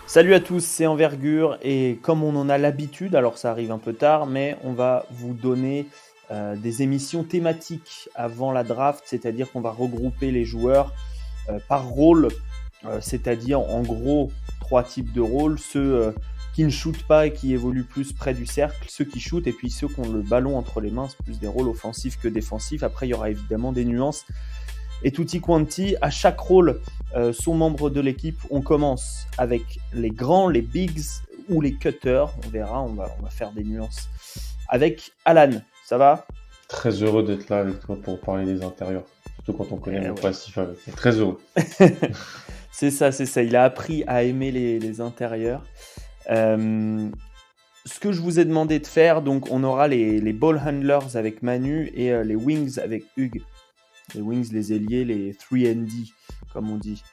Salut à tous, c'est Envergure et comme on en a l'habitude, alors ça arrive un peu tard, mais on va vous donner des émissions thématiques avant la draft, c'est-à-dire qu'on va regrouper les joueurs par rôle, c'est-à-dire en gros 3 types de rôles, ceux qui ne shootent pas et qui évoluent plus près du cercle, ceux qui shootent et puis ceux qui ont le ballon entre les mains, c'est plus des rôles offensifs que défensifs. Après, il y aura évidemment des nuances. Et tutti quanti, à chaque rôle, sont membres de l'équipe. On commence avec les grands, les bigs ou les cutters. On verra, on va faire des nuances. Avec Alan, ça va? Très heureux d'être là avec toi pour parler des intérieurs. Surtout quand on connaît mon Ouais. passif avec. Très heureux. C'est ça, c'est ça. Il a appris à aimer les intérieurs. Ce que je vous ai demandé de faire, donc on aura les ball handlers avec Manu et les wings avec Hugues. Les wings, les ailiers, les 3&D, comme on dit.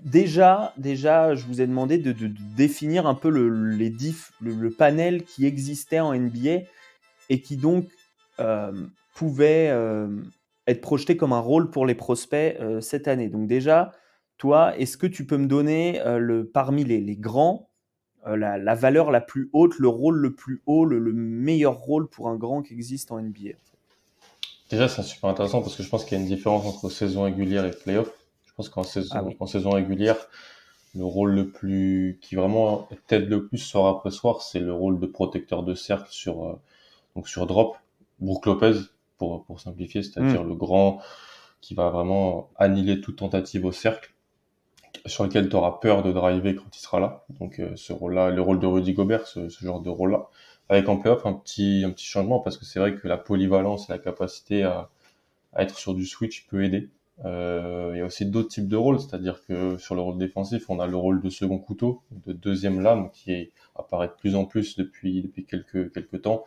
Déjà, je vous ai demandé de définir un peu le panel qui existait en NBA et qui donc pouvait être projeté comme un rôle pour les prospects cette année. Donc déjà, toi, est-ce que tu peux me donner parmi les grands, la valeur la plus haute, le rôle le plus haut, le meilleur rôle pour un grand qui existe en NBA? Déjà, c'est super intéressant parce que je pense qu'il y a une différence entre saison régulière et playoff. Je pense Ah oui. qu'en saison régulière, le rôle qui vraiment t'aide le plus soir après soir, c'est le rôle de protecteur de cercle donc sur drop. Brook Lopez, pour simplifier, c'est-à-dire Mm. le grand qui va vraiment annihiler toute tentative au cercle, sur lequel tu auras peur de driver quand il sera là. Donc ce rôle-là, le rôle de Rudy Gobert, ce genre de rôle-là. Avec en playoff un petit changement parce que c'est vrai que la polyvalence et la capacité à être sur du switch peut aider. Il y a aussi d'autres types de rôles, c'est-à-dire que sur le rôle défensif, on a le rôle de second couteau, de deuxième lame apparaît de plus en plus depuis quelques temps.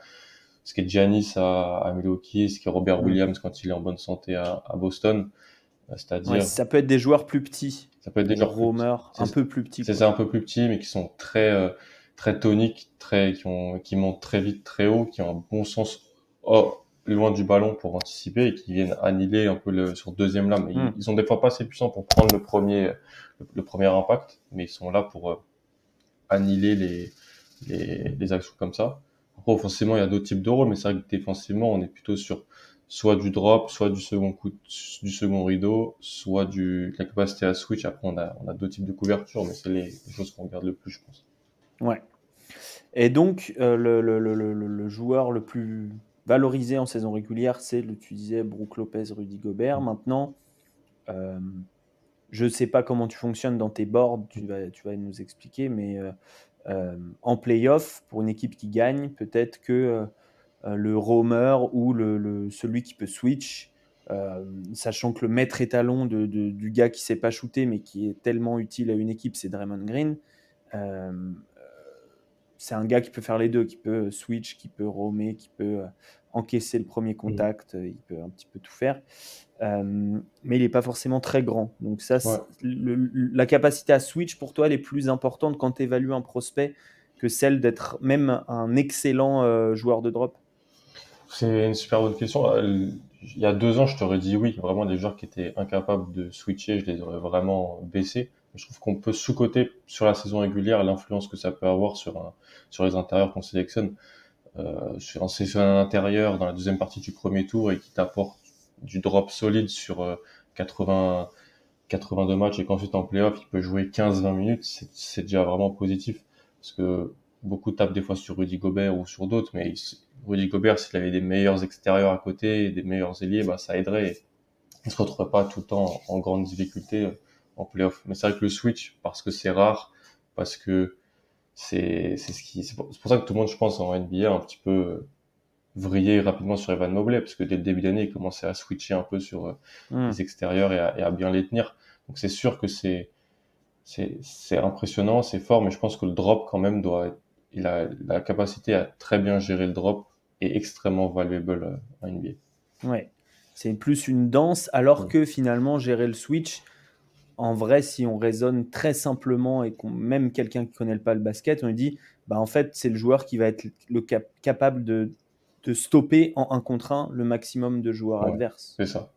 Ce qui est Giannis à Milwaukee, ce qui est Robert Mm. Williams quand il est en bonne santé à Boston. Ouais, C'est-à-dire, ça peut être des joueurs plus petits, ça peut être des des joueurs plus petits. roamers un peu plus petits, C'est quoi. ça, un peu plus petits, mais qui sont très toniques, qui montent très vite, très haut, qui ont un bon sens loin du ballon pour anticiper et qui viennent annihiler un peu sur deuxième lame. Mm. Ils sont des fois pas assez puissants pour prendre le premier impact, mais ils sont là pour annihiler les actions comme ça. Après, offensivement, il y a d'autres types de rôles, mais c'est vrai que défensivement, on est plutôt sur soit du drop, soit du second rideau, soit de la capacité à switch. Après, on a d'autres types de couverture, mais c'est les choses qu'on regarde le plus, je pense. Ouais. Et donc, le joueur le plus valorisé en saison régulière, c'est, tu disais, Brook Lopez, Rudy Gobert. Maintenant, euh, je ne sais pas comment tu fonctionnes dans tes boards, tu vas nous expliquer, mais en playoff, pour une équipe qui gagne, peut-être que le roamer ou celui qui peut switch, sachant que le maître étalon du gars qui ne sait pas shooter, mais qui est tellement utile à une équipe, c'est Draymond Green. Euh, c'est un gars qui peut faire les deux, qui peut switch, qui peut roamer, qui peut encaisser le premier Mm. contact, il peut un petit peu tout faire. Mais il n'est pas forcément très grand. Donc ça, Ouais. la capacité à switch, pour toi, elle est plus importante quand tu évalues un prospect que celle d'être même un excellent joueur de drop. C'est une super bonne question. Il y a 2 ans, je t'aurais dit oui. Vraiment, des joueurs qui étaient incapables de switcher, je les aurais vraiment baissés. Je trouve qu'on peut sous-coter sur la saison régulière l'influence que ça peut avoir sur les intérieurs qu'on sélectionne. Sur un sélectionné un intérieur dans la deuxième partie du premier tour et qui t'apporte du drop solide sur 80, 82 matchs et qu'ensuite en playoff il peut jouer 15-20 minutes, c'est déjà vraiment positif. Parce que beaucoup tapent des fois sur Rudy Gobert ou sur d'autres, mais Rudy Gobert, s'il avait des meilleurs extérieurs à côté et des meilleurs ailiers, bah, ça aiderait. Il se retrouverait pas tout le temps en grande difficulté en playoff. Mais c'est vrai que le switch, parce que c'est rare, parce que c'est pour ça que tout le monde, je pense, en NBA, a un petit peu vriller rapidement sur Evan Mobley, parce que dès le début d'année, il commençait à switcher un peu sur Hmm. les extérieurs et à bien les tenir. Donc c'est sûr que c'est impressionnant, c'est fort, mais je pense que le drop quand même il a la capacité à très bien gérer le drop et extrêmement valuable en NBA. Ouais. C'est plus une danse, alors Mm. que finalement, gérer le switch, en vrai, si on raisonne très simplement et qu'on même quelqu'un qui connaît pas le basket, on lui dit, bah en fait, c'est le joueur qui va être capable de stopper en 1 contre 1 le maximum de joueurs Ouais, adverses. c'est ça.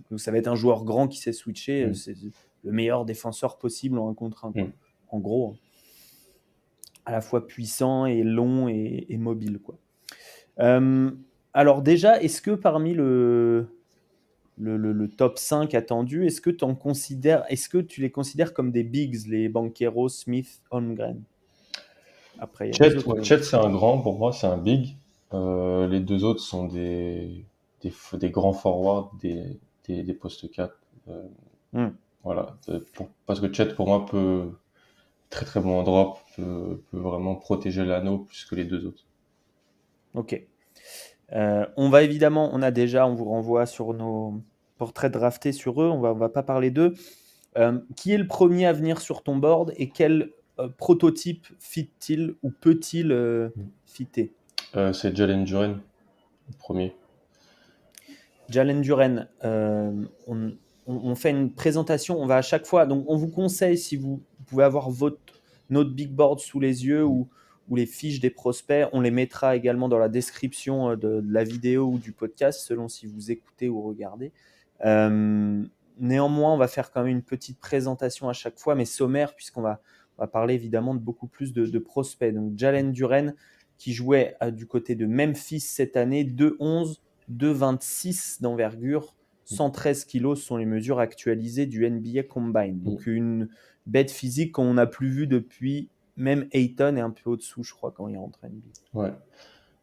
Donc ça va être un joueur grand qui sait switcher. Mm. le meilleur défenseur possible en 1 contre 1, quoi. Mm. En gros, à la fois puissant et long et mobile, quoi. Alors déjà, est-ce que parmi le top 5 attendu, est-ce que tu les considères comme des bigs, les Banchero, Smith, Holmgren? Après, il y a les Chet, autres, ouais, mais Chet, c'est un grand, pour moi, c'est un big. Les deux autres sont des grands forwards, des postes 4. Euh, Hmm, voilà. Parce que Chet, pour moi, peut très très bon en drop, peut vraiment protéger l'anneau plus que les deux autres. ok. On vous renvoie sur nos portraits draftés sur eux, on va pas parler d'eux. Qui est le premier à venir sur ton board et quel prototype fit-il ou peut-il fitter? C'est Jalen Duren, le premier. Jalen Duren, on fait une présentation, on va à chaque fois, donc on vous conseille, si vous pouvez avoir notre big board sous les yeux ou les fiches des prospects, on les mettra également dans la description de la vidéo ou du podcast, selon si vous écoutez ou regardez. Néanmoins, on va faire quand même une petite présentation à chaque fois, mais sommaire, on va parler évidemment de beaucoup plus de prospects. Donc Jalen Duren, qui jouait du côté de Memphis cette année, 2,11, 2,26 d'envergure, 113 kilos sont les mesures actualisées du NBA Combine. Donc une bête physique qu'on n'a plus vue depuis même Ayton et un peu au-dessous, je crois, quand il est rentré NBA. Ouais.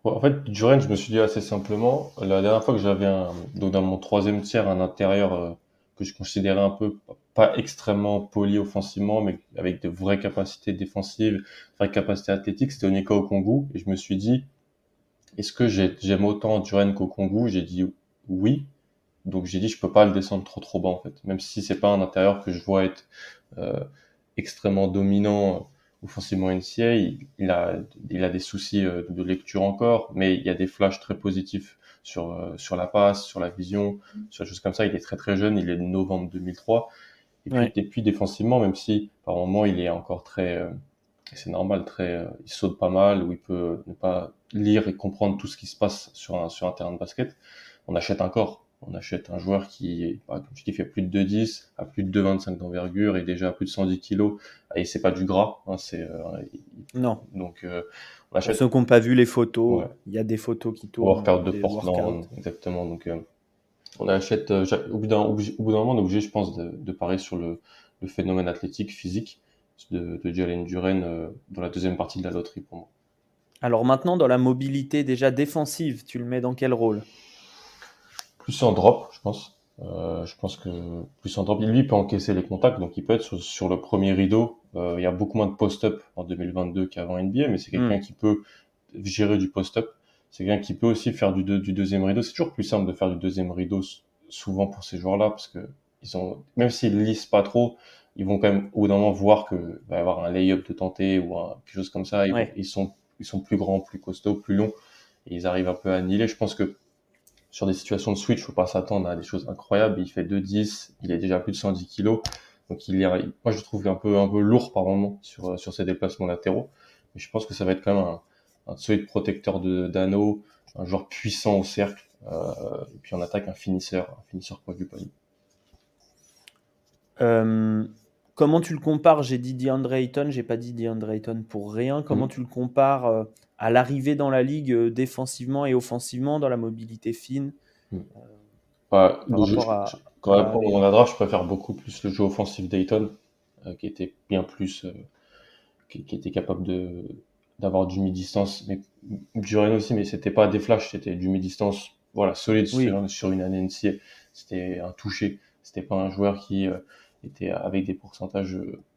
Ouais, en fait, Duren, je me suis dit assez simplement, la dernière fois que j'avais donc dans mon troisième tiers, un intérieur que je considérais un peu pas extrêmement poli offensivement, mais avec de vraies capacités défensives, vraies capacités athlétiques, c'était Onyeka Okongwu. Et je me suis dit, est-ce que j'aime autant Duren qu'Okongwu? J'ai dit oui. Donc j'ai dit, je peux pas le descendre trop bas en fait. Même si c'est pas un intérieur que je vois être euh, extrêmement dominant offensivement NCA, il a des soucis de lecture encore, mais il y a des flashs très positifs sur la passe, sur la vision, sur des choses comme ça. Il est très très jeune, il est de novembre 2003. Ouais. Et puis défensivement, même si par moment il est encore très, c'est normal, il saute pas mal, ou il peut ne pas lire et comprendre tout ce qui se passe sur un terrain de basket, on achète un corps. On achète un joueur qui, bah, comme tu dis, fait plus de 2,10, a plus de 2,25 d'envergure et déjà à plus de 110 kilos. Et c'est pas du gras, hein, Non. donc, on Pour achète, ceux qui n'ont pas vu les photos, ouais, il y a des photos qui tournent, workout de des workouts. Portland, exactement. Donc, on achète, au bout d'un moment, on est obligé, je pense, de parier sur le phénomène athlétique, physique de Jalen Duren dans la deuxième partie de la loterie pour moi. Alors maintenant, dans la mobilité déjà défensive, tu le mets dans quel rôle? Plus en drop, je pense. Je pense que plus en drop, lui il peut encaisser les contacts, donc il peut être sur le premier rideau. Il y a beaucoup moins de post-up en 2022 qu'avant NBA, mais c'est quelqu'un qui peut gérer du post-up. C'est quelqu'un qui peut aussi faire du deuxième rideau. C'est toujours plus simple de faire du deuxième rideau souvent pour ces joueurs-là, parce que même s'ils lisent pas trop, ils vont quand même au bout d'un moment voir que va y avoir un lay-up de tenter ou quelque chose comme ça. Ouais. Ils sont plus grands, plus costauds, plus longs, et ils arrivent un peu à annihiler. Je pense que sur des situations de switch, faut pas s'attendre à des choses incroyables. Il fait 2,10, il est déjà plus de 110 kilos. Donc moi je le trouve un peu lourd par moment sur ses déplacements latéraux. Mais je pense que ça va être quand même un solide protecteur d'anneau, un joueur puissant au cercle. Et puis en attaque, un finisseur proche du panier. Comment tu le compares? J'ai dit DeAndre Ayton, j'ai pas dit DeAndre Ayton pour rien. Comment Mm. tu le compares à l'arrivée dans la ligue défensivement et offensivement, dans la mobilité fine, Mm. Bah, par rapport quand même, à dans Ayton? la draft, je préfère beaucoup plus le jeu offensif d'Ayton, qui était bien plus qui était capable d'avoir du mi-distance, mais Duren aussi, mais c'était pas des flashs, c'était du mi-distance, voilà, solide Oui, sur une année NCA. C'était un touché, c'était pas un joueur qui était avec des pourcentages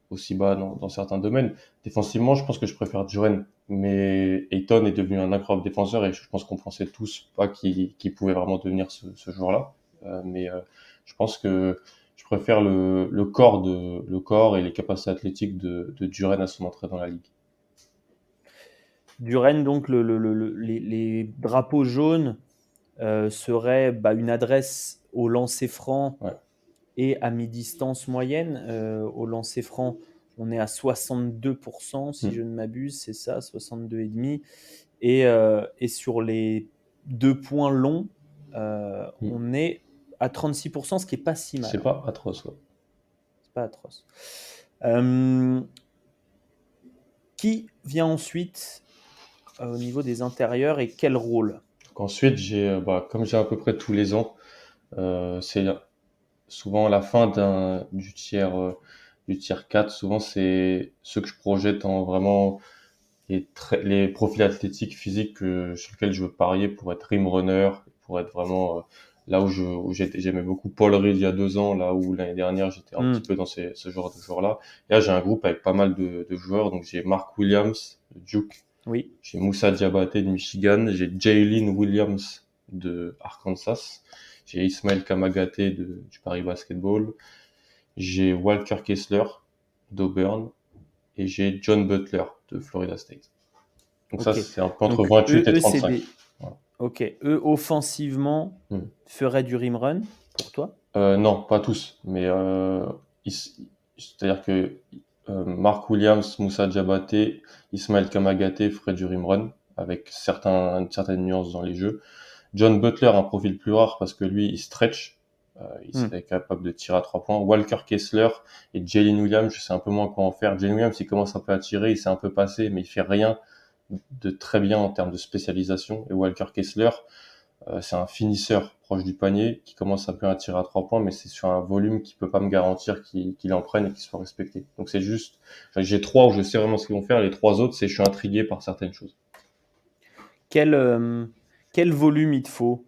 aussi bas dans certains domaines. Défensivement, je pense que je préfère Duren, mais Ayton est devenu un incroyable défenseur et je pense qu'on pensait tous pas qu'il pouvait vraiment devenir ce joueur-là. Mais je pense que je préfère le corps et les capacités athlétiques de Duren à son entrée dans la ligue. Duren, donc les drapeaux jaunes seraient une adresse au lancer franc Ouais. et à mi-distance moyenne. Au lancer franc, on est à 62%, si je Mm. ne m'abuse, c'est ça, 62,5. Et sur les 2 points longs, Mm. on est à 36%, ce qui n'est pas si mal, C'est hein. pas atroce, ouais. C'est pas atroce. Euh, Qui vient ensuite au niveau des intérieurs et quel rôle? Donc ensuite, comme j'ai à peu près tous les ans, c'est souvent à la fin du tiers 4, souvent c'est ceux que je projette en vraiment les profils athlétiques physiques sur lesquels je veux parier pour être rim runner, pour être vraiment là j'aimais beaucoup Paul Reed il y a 2 ans, là où l'année dernière j'étais un petit Hmm, peu dans ce genre de joueurs-là. Et là j'ai un groupe avec pas mal de joueurs, donc j'ai Mark Williams de Duke, oui, j'ai Moussa Diabaté de Michigan, j'ai Jalen Williams de Arkansas, j'ai Ismaël Kamagaté du Paris Basketball, j'ai Walker Kessler d'Auburn et j'ai John Butler de Florida State. Donc ça, ok. c'est un peu entre Donc 28 et c'est 35. des. Voilà. Ok, eux offensivement Hmm. feraient du rim run pour toi? Non, pas tous, mais ils- c'est-à-dire que Mark Williams, Moussa Diabaté, Ismaël Kamagaté feraient du rim run avec certaines nuances dans les jeux. John Butler, un profil plus rare parce que lui, il stretch, il Hmm, serait capable de tirer à 3 points. Walker Kessler et Jalen Williams, je sais un peu moins quoi en faire. Jalen Williams, il commence un peu à tirer, il s'est un peu passé, mais il fait rien de très bien en termes de spécialisation. Et Walker Kessler, c'est un finisseur proche du panier qui commence un peu à tirer à 3 points, mais c'est sur un volume qui peut pas me garantir qu'il en prenne et qu'il soit respecté. Donc c'est juste, j'ai trois où je sais vraiment ce qu'ils vont faire. Les trois autres, c'est je suis intrigué par certaines choses. Quel, euh, quel volume il te faut?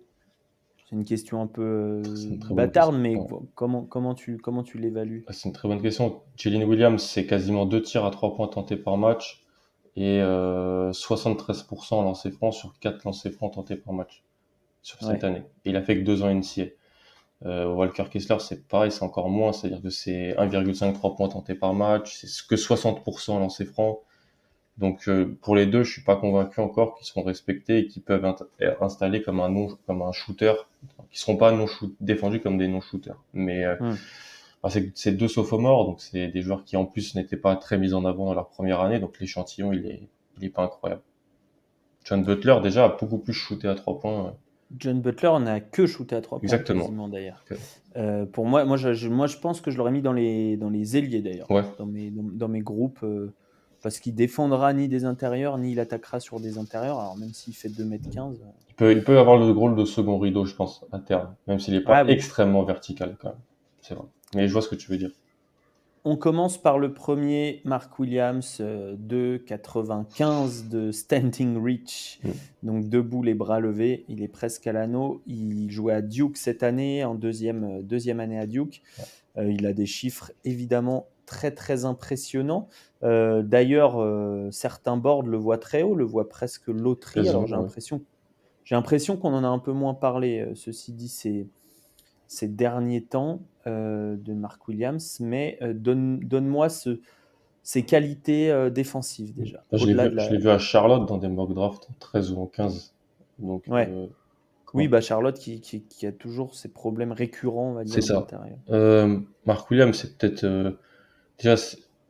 C'est une question un peu C'est une très bonne bâtarde, question. mais Ouais. comment tu l'évalues? C'est une très bonne question. Jalen Williams, c'est quasiment 2 tirs à 3 points tentés par match et 73% lancés francs sur 4 lancers francs tentés par match sur cette Ouais. année. Et il a fait que 2 ans NCA. Walker Kessler, c'est pareil, c'est encore moins, c'est-à-dire que c'est 1,53 points tentés par match, c'est que 60% lancés francs. Donc pour les deux, je suis pas convaincu encore qu'ils seront respectés et qu'ils peuvent installer comme un shooter, qui seront pas défendus comme des non-shooters. Mais Hmm. c'est deux sophomores, donc c'est des joueurs qui en plus n'étaient pas très mis en avant dans leur première année, donc l'échantillon il est pas incroyable. John Butler déjà a beaucoup plus shooté à 3 points. John Butler n'a que shooté à 3 points Exactement. quasiment d'ailleurs. Pour moi, je pense que je l'aurais mis dans les ailiers d'ailleurs, Ouais. dans mes groupes, parce qu'il défendra ni des intérieurs, ni il attaquera sur des intérieurs. Alors même s'il fait 2,15 m. Il peut avoir le rôle de second rideau, je pense, à terme, même s'il n'est pas Ah oui. extrêmement vertical quand même. C'est vrai. Mais je vois ce que tu veux dire. On commence par le premier, Mark Williams, 2,95 de standing reach, Mm. donc debout, les bras levés. Il est presque à l'anneau. Il jouait à Duke cette année, en deuxième année à Duke. Il a des chiffres évidemment très très impressionnants. D'ailleurs, certains boards le voient très haut, le voient presque loterie. Alors Quasiment, ouais. j'ai l'impression qu'on en a un peu moins parlé, ceci dit, ces derniers temps de Mark Williams, mais donne-moi ses qualités défensives déjà, Là, au-delà de je la. l'ai vu à Charlotte dans des mock drafts en 13 ou en 15. Donc, Ouais, oui, comment? bah Charlotte qui a toujours ses problèmes récurrents, on va C'est dire, ça. d'intérieur. Mark Williams, c'est peut-être déjà,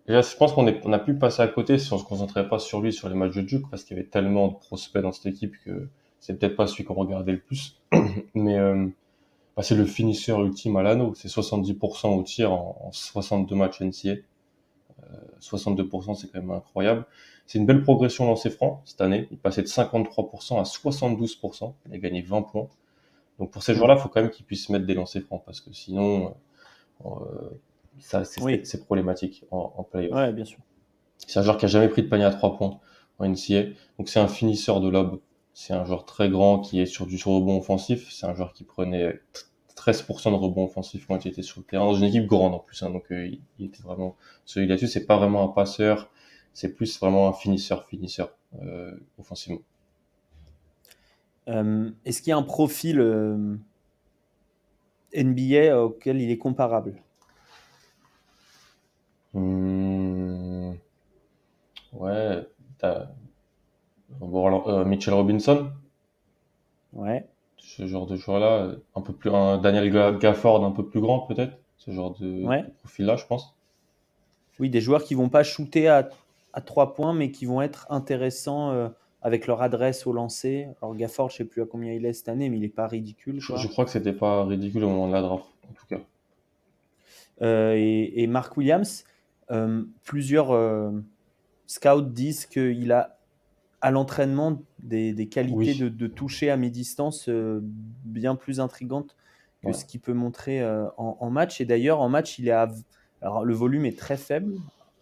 déjà, je pense on a pu passer à côté si on se concentrait pas sur lui sur les matchs de Duke parce qu'il y avait tellement de prospects dans cette équipe que c'est peut-être pas celui qu'on regardait le plus. Mais c'est le finisseur ultime à l'anneau. C'est 70% au tir en 62 matchs NCAA. 62%, c'est quand même incroyable. C'est une belle progression lancé franc cette année. Il passait de 53% à 72%. Il a gagné 20 points. Donc pour ces Hmm. joueurs-là, il faut quand même qu'ils puissent mettre des lancers francs parce que sinon, euh, ça Oui, c'est problématique en playoff. ouais, bien sûr. C'est un joueur qui a jamais pris de panier à 3 points en NCAA. Donc c'est un finisseur de lob. C'est un joueur très grand qui est sur rebond offensif. C'est un joueur qui prenait 13% de rebond offensif quand il était sur le terrain, dans une équipe grande en plus. Hein, donc il était vraiment celui là-dessus. C'est pas vraiment un passeur, c'est plus vraiment un finisseur offensivement. Est-ce qu'il y a un profil NBA auquel il est comparable? Hum, ouais, t'as bon, alors, Mitchell Robinson, Ouais. ce genre de joueur-là, un peu plus, un Daniel Gafford un peu plus grand peut-être, ce genre Ouais. de profil-là, je pense. Oui, des joueurs qui vont pas shooter à 3 points, mais qui vont être intéressants avec leur adresse au lancer. Alors Gafford, je sais plus à combien il est cette année, mais il est pas ridicule, Je quoi. crois que c'était pas ridicule au moment de la draft, en tout cas. et Mark Williams, plusieurs scouts disent qu'il a à l'entraînement des qualités Oui, de toucher à mi-distance bien plus intrigantes que ouais, ce qu'il peut montrer en match. Et d'ailleurs, en match, alors, le volume est très faible,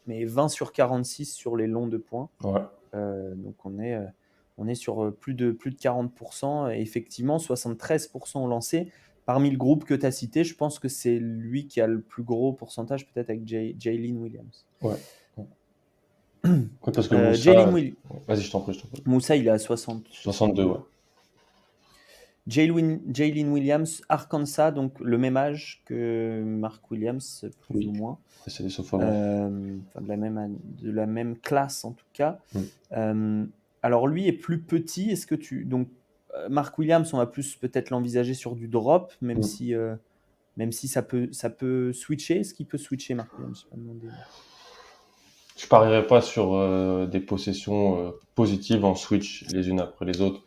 mais 20 sur 46 sur les longs de points. ouais. Donc on est sur plus de 40%. Et effectivement, 73% ont lancé. Parmi le groupe que tu as cité, je pense que c'est lui qui a le plus gros pourcentage, peut-être avec Jalen Williams. Ouais. Ouais, parce que Jalen Moussa, Williams. vas-y, je t'en prie, je t'en prie. Moussa, il est à 60, 62, 62. ouais. Jalen Williams, Arkansas, donc le même âge que Mark Williams, plus ou Oui, moins. c'est des sophomores. Enfin, de la même classe en tout cas. Mm. Alors lui est plus petit. Est-ce que donc Mark Williams, on va plus peut-être l'envisager sur du drop, même Mm. si ça peut switcher. Est-ce qu'il peut switcher Mark Williams? Je vais pas demander. Je parierais pas sur des possessions positives en switch les unes après les autres.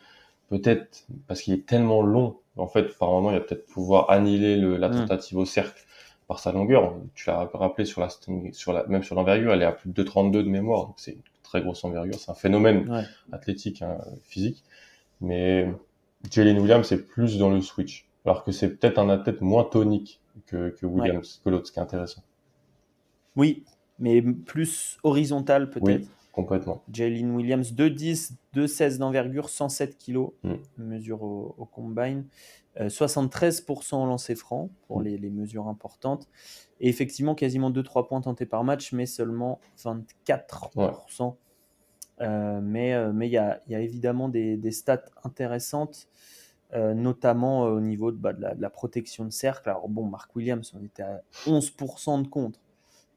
Peut-être parce qu'il est tellement long. En fait, par moment, il va peut-être pouvoir annihiler la Hmm. tentative au cercle par sa longueur. Tu l'as rappelé même sur l'envergure, elle est à plus de 2,32 de mémoire. Donc c'est une très grosse envergure. C'est un phénomène Ouais. athlétique, hein, physique. Mais Jalen Williams, c'est plus dans le switch. Alors que c'est peut-être un athlète moins tonique que Ouais. Williams, que l'autre, ce qui est intéressant. Oui, mais plus horizontal Oui, peut-être. complètement. Jalen Williams, 2,10, 2,16 d'envergure, 107 kg, Mm. mesure au combine. 73% au lancer franc pour Mm. les mesures importantes. Et effectivement, quasiment 2-3 points tentés par match, mais seulement Ouais. 24%. Mais il y a évidemment des stats intéressantes, notamment au niveau de la protection de cercle. Alors bon, Mark Williams, on était à 11% de contre,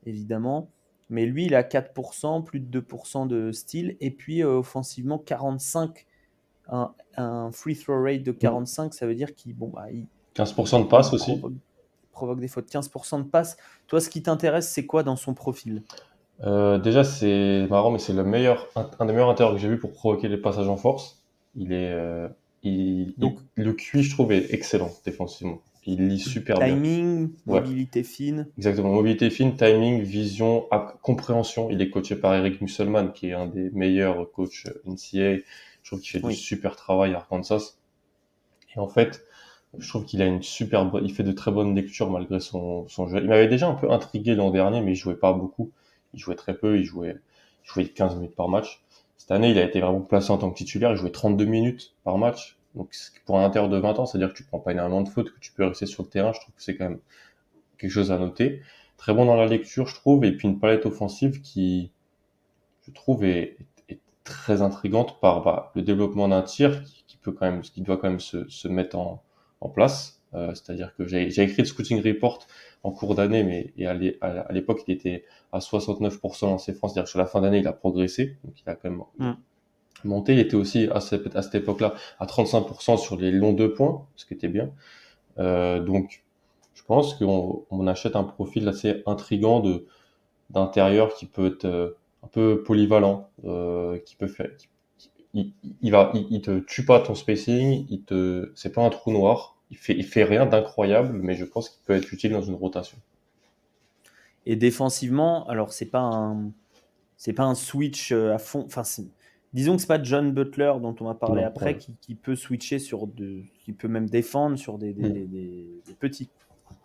évidemment. Mais lui, il a 4%, plus de 2% de steal. Et puis, offensivement, 45, un free throw rate de Mm. 45, ça veut dire qu'il 15% de passe aussi. provoque des fautes. 15% de passes. Toi, ce qui t'intéresse, c'est quoi dans son profil? Déjà, c'est marrant, mais c'est un des meilleurs intérieurs que j'ai vu pour provoquer les passages en force. Il est, Donc, le QI, je trouve, est excellent défensivement. Il lit super bien. timing, Ouais, mobilité fine. exactement. Mobilité fine, timing, vision, compréhension. Il est coaché par Eric Musselman, qui est un des meilleurs coachs NCAA. Je trouve qu'il fait du Oui. super travail à Arkansas. Et en fait, je trouve qu'il a il fait de très bonnes lectures malgré son jeu. Il m'avait déjà un peu intrigué l'an dernier, mais il jouait pas beaucoup. Il jouait très peu, il jouait 15 minutes par match. Cette année, il a été vraiment placé en tant que titulaire. Il jouait 32 minutes par match. Donc, pour un intérieur de 20 ans, c'est-à-dire que tu prends pas énormément de fautes, que tu peux rester sur le terrain. Je trouve que c'est quand même quelque chose à noter. Très bon dans la lecture, je trouve, et puis une palette offensive qui, je trouve, est très intrigante par le développement d'un tir qui peut quand même, qui doit quand même se mettre en place. C'est-à-dire que j'ai écrit le scouting report en cours d'année, mais à l'époque il était à 69% dans ses francs, c'est-à-dire que sur la fin d'année il a progressé, donc il a quand même Mm. monté. Il était aussi à cette époque-là à 35% sur les longs deux points, ce qui était bien. Donc je pense qu'on achète un profil assez intrigant d'intérieur qui peut être un peu polyvalent, qui peut faire, il te tue pas ton spacing, c'est pas un trou noir, il fait rien d'incroyable, mais je pense qu'il peut être utile dans une rotation. Et défensivement, alors c'est pas un switch à fond. Enfin, disons que c'est pas John Butler dont on va parler Non, après ouais. qui peut switcher qui peut même défendre sur Hmm. des petits.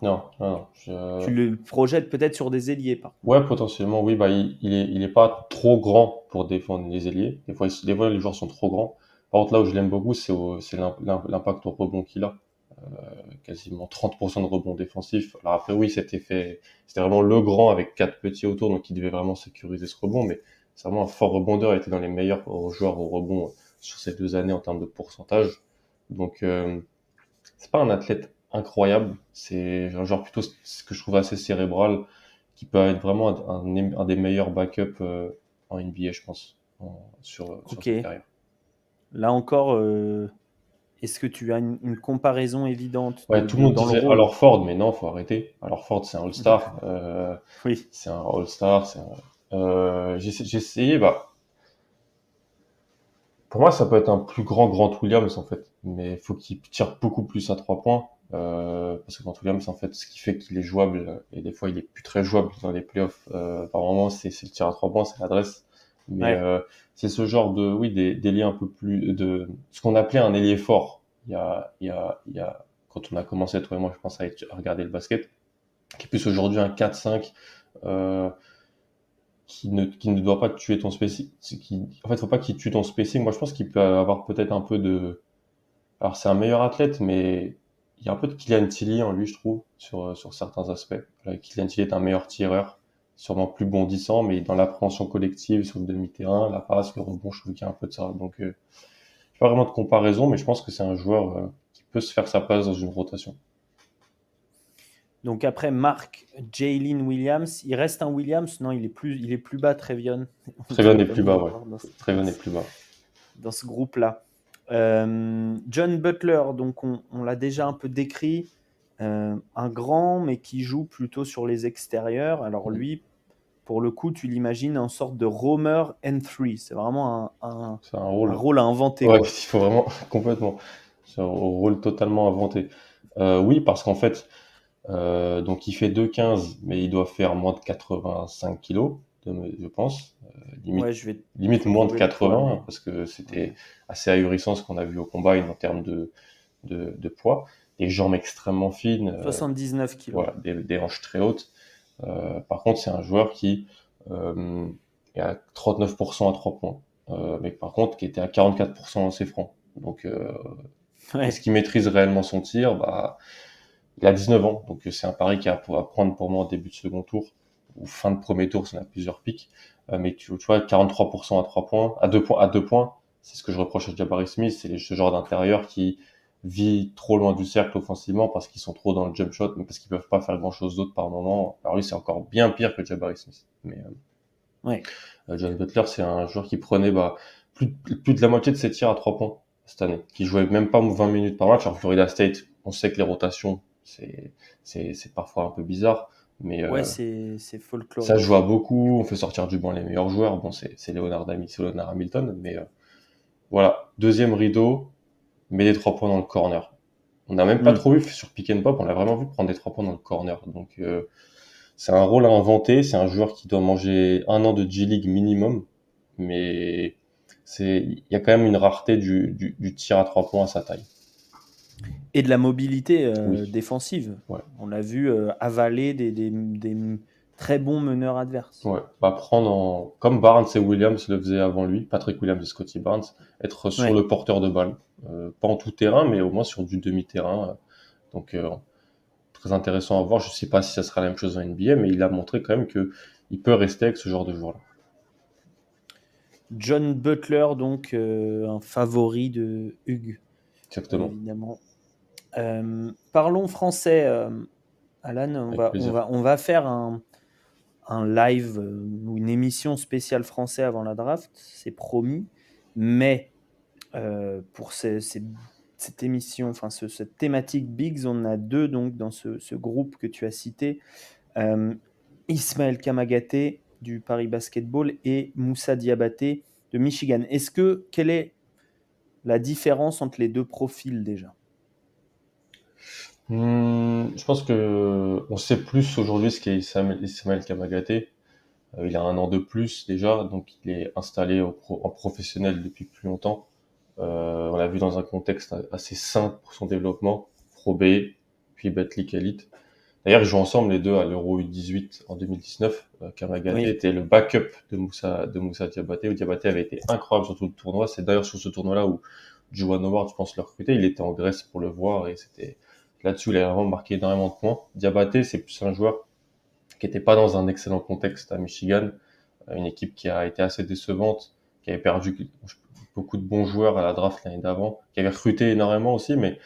Non, non, non. Tu le projettes peut-être sur des ailiers, par contre. Ouais, potentiellement, oui, il est pas trop grand pour défendre les ailiers. Des fois, les joueurs sont trop grands. Par contre, là où je l'aime beaucoup, c'est l'impact au rebond qu'il a. Quasiment 30% de rebond défensif. Alors après, oui, c'était vraiment le grand avec quatre petits autour, donc il devait vraiment sécuriser ce rebond, mais c'est vraiment un fort rebondeur. Il était dans les meilleurs joueurs au rebond sur ces 2 années en termes de pourcentage. Donc, c'est pas un athlète incroyable. C'est un joueur plutôt ce que je trouve assez cérébral, qui peut être vraiment un des meilleurs backups en NBA, je pense, sur Ok. sa carrière. Là encore, est-ce que tu as une comparaison évidente Ouais, tout le monde dans le disait rôle? alors Ford, mais non, faut arrêter. Alors Ford, c'est un All-Star. Oui. C'est un All-Star. J'ai essayé, pour moi, ça peut être un plus grand Williams, en fait. Mais il faut qu'il tire beaucoup plus à 3 points. parce que Grant Williams, en fait, ce qui fait qu'il est jouable, et des fois il est plus très jouable dans les playoffs, par moment, c'est le tir à 3 points, c'est l'adresse. Mais Ouais. c'est ce genre de, oui, d'ailier un peu plus, de ce qu'on appelait un ailier fort. Quand on a commencé, toi et moi, je pense à regarder le basket, qui est plus aujourd'hui un 4-5, euh, qui ne doit pas tuer ton spacing. En fait, faut pas qu'il tue ton spacing. Moi, je pense qu'il peut avoir peut-être un peu de, alors c'est un meilleur athlète, mais il y a un peu de Kylian Tilly en lui, je trouve, sur certains aspects. Kylian Tilly est un meilleur tireur, sûrement plus bondissant, mais dans l'appréhension collective sur le demi-terrain, la passe, le rebond, je trouve qu'il y a un peu de ça. Donc, pas vraiment de comparaison, mais je pense que c'est un joueur qui peut se faire sa place dans une rotation. Donc après Mark Jalen Williams, il reste un Williams. Non, il est plus bas, Trevion. Très Tu bien vas est pas plus nous bas, ouais. avoir Très bien est plus bas. dans ce groupe-là. John Butler, donc on l'a déjà un peu décrit, un grand mais qui joue plutôt sur les extérieurs. Alors lui, pour le coup, tu l'imagines en sorte de roamer N3. C'est vraiment C'est un un rôle. rôle à inventer, Ouais, il quoi. faut vraiment complètement. C'est un rôle totalement inventé. Oui, parce qu'en fait, donc il fait 2,15, mais il doit faire moins de 85 kilos, je pense. Ouais, Limite, je vais te limite moins de retrouver le poids, 80, mais parce que ouais. c'était assez ahurissant ce qu'on a vu au combine en termes de poids. Des jambes extrêmement fines, 79 kilos. voilà, des hanches très hautes. Par contre, c'est un joueur qui euh, est à 39% à 3 points, mais par contre qui était à 44% en ses francs. Donc, est-ce Ouais. qu'il maîtrise réellement son tir? Bah, il a 19 ans, donc c'est un pari qui a à prendre pour moi en début de second tour ou fin de premier tour, ça a plusieurs pics. Mais tu vois, 43% à 3 points, à 2 points, c'est ce que je reproche à Jabari Smith, c'est ce genre d'intérieur qui vit trop loin du cercle offensivement parce qu'ils sont trop dans le jump shot, mais parce qu'ils peuvent pas faire grand chose d'autre par moment. Alors lui, c'est encore bien pire que Jabari Smith. Mais Ouais. John Butler, c'est un joueur qui prenait plus de la moitié de ses tirs à 3 points cette année, qui jouait même pas 20 minutes par match. En Florida State, on sait que les rotations, c'est parfois un peu bizarre, mais Ouais, c'est ça se joue à folklorique. beaucoup. On fait sortir du banc les meilleurs joueurs. Bon, c'est Leonard Hamilton, mais voilà. Deuxième rideau, met des 3 points dans le corner. On n'a même pas Hmm. trop vu sur pick and pop, on l'a vraiment vu prendre des 3 points dans le corner. Donc, c'est un rôle à inventer. C'est un joueur qui doit manger 1 an de G-League minimum, mais il y a quand même une rareté du tir à 3 points à sa taille. Et de la mobilité Oui, défensive. ouais, On l'a vu avaler des très bons meneurs adverses. ouais. Bah, comme Barnes et Williams le faisaient avant lui, Patrick Williams et Scotty Barnes, être sur Ouais. le porteur de balle. Pas en tout terrain, mais au moins sur du demi-terrain. Donc, très intéressant à voir. Je sais pas si ça sera la même chose en NBA, mais il a montré quand même que il peut rester avec ce genre de joueur-là. John Butler, donc un favori de Hugues, Exactement. évidemment. Parlons français, Alan. Avec plaisir. On va faire un live ou une émission spéciale français avant la draft, c'est promis. Mais pour cette émission, enfin cette thématique Bigs, on a deux donc dans ce groupe que tu as cité. Euh, Ismaël Kamagaté du Paris Basketball et Moussa Diabaté de Michigan. Quelle est la différence entre les deux profils déjà? Je pense que on sait plus aujourd'hui ce qu'est Ismaël Kamagaté. Il a 1 an de plus déjà, donc il est installé en professionnel depuis plus longtemps. On l'a vu dans un contexte assez sain pour son développement, Pro B, puis Betclic Elite. D'ailleurs, ils jouent ensemble les deux à l'Euro U18 en 2019. Kamagaté Oui, était le backup de Moussa Diabaté, où Diabaté avait été incroyable sur tout le tournoi. C'est d'ailleurs sur ce tournoi-là où Juwan Howard, je pense, le recruter. Il était en Grèce pour le voir et c'était là-dessus, il a vraiment marqué énormément de points. Diabaté, c'est plus un joueur qui n'était pas dans un excellent contexte à Michigan, une équipe qui a été assez décevante, qui avait perdu beaucoup de bons joueurs à la draft l'année d'avant, qui avait recruté énormément aussi, mais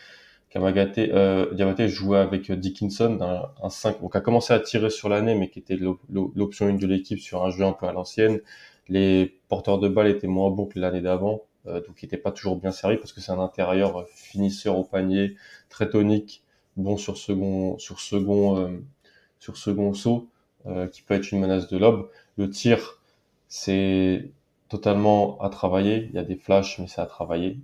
Diabaté jouait avec Dickinson, un 5, donc a commencé à tirer sur l'année, mais qui était l'option 1 de l'équipe sur un jeu un peu à l'ancienne. Les porteurs de balles étaient moins bons que l'année d'avant, donc il n'était pas toujours bien servi parce que c'est un intérieur finisseur au panier, très tonique, bon sur second saut, qui peut être une menace de lob. Le tir, c'est totalement à travailler. Il y a des flashs, mais c'est à travailler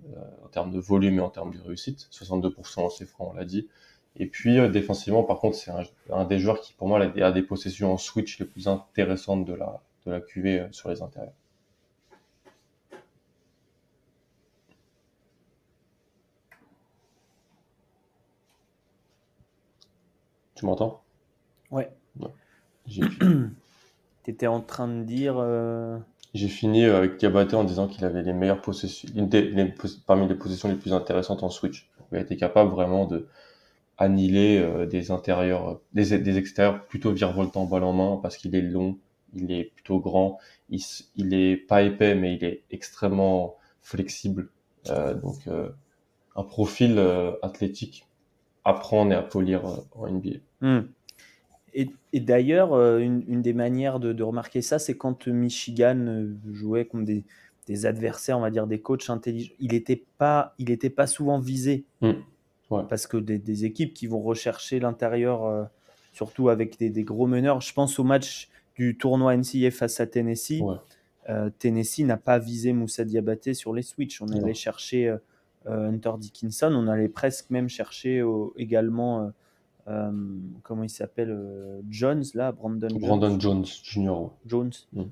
en termes de volume et en termes de réussite. 62% en ses francs, on l'a dit. Et puis défensivement, par contre, c'est un des joueurs qui, pour moi, a des possessions en switch les plus intéressantes de la QV sur les intérieurs. Tu m'entends? Ouais. Ouais. J'ai T'étais en train de dire. J'ai fini avec Diabaté en disant qu'il avait les meilleures possessions, parmi les possessions les plus intéressantes en switch. Il a été capable vraiment de annihiler des intérieurs, des extérieurs plutôt virevoltants balle en main parce qu'il est long, il est plutôt grand, il est pas épais mais il est extrêmement flexible. Donc un profil athlétique à prendre et à polir en NBA. Et d'ailleurs, une des manières de remarquer ça, c'est quand Michigan jouait contre des adversaires, on va dire des coachs intelligents. Il était pas souvent visé Ouais, parce que des équipes qui vont rechercher l'intérieur, surtout avec des gros meneurs. Je pense au match du tournoi NCAA face à Tennessee. ouais, Tennessee n'a pas visé Moussa Diabaté sur les switches. On allait non. chercher Hunter Dickinson. On allait presque même chercher également, comment il s'appelle, Jones, là, Brandon Jones. Brandon Jones Jr. Jones, Mm.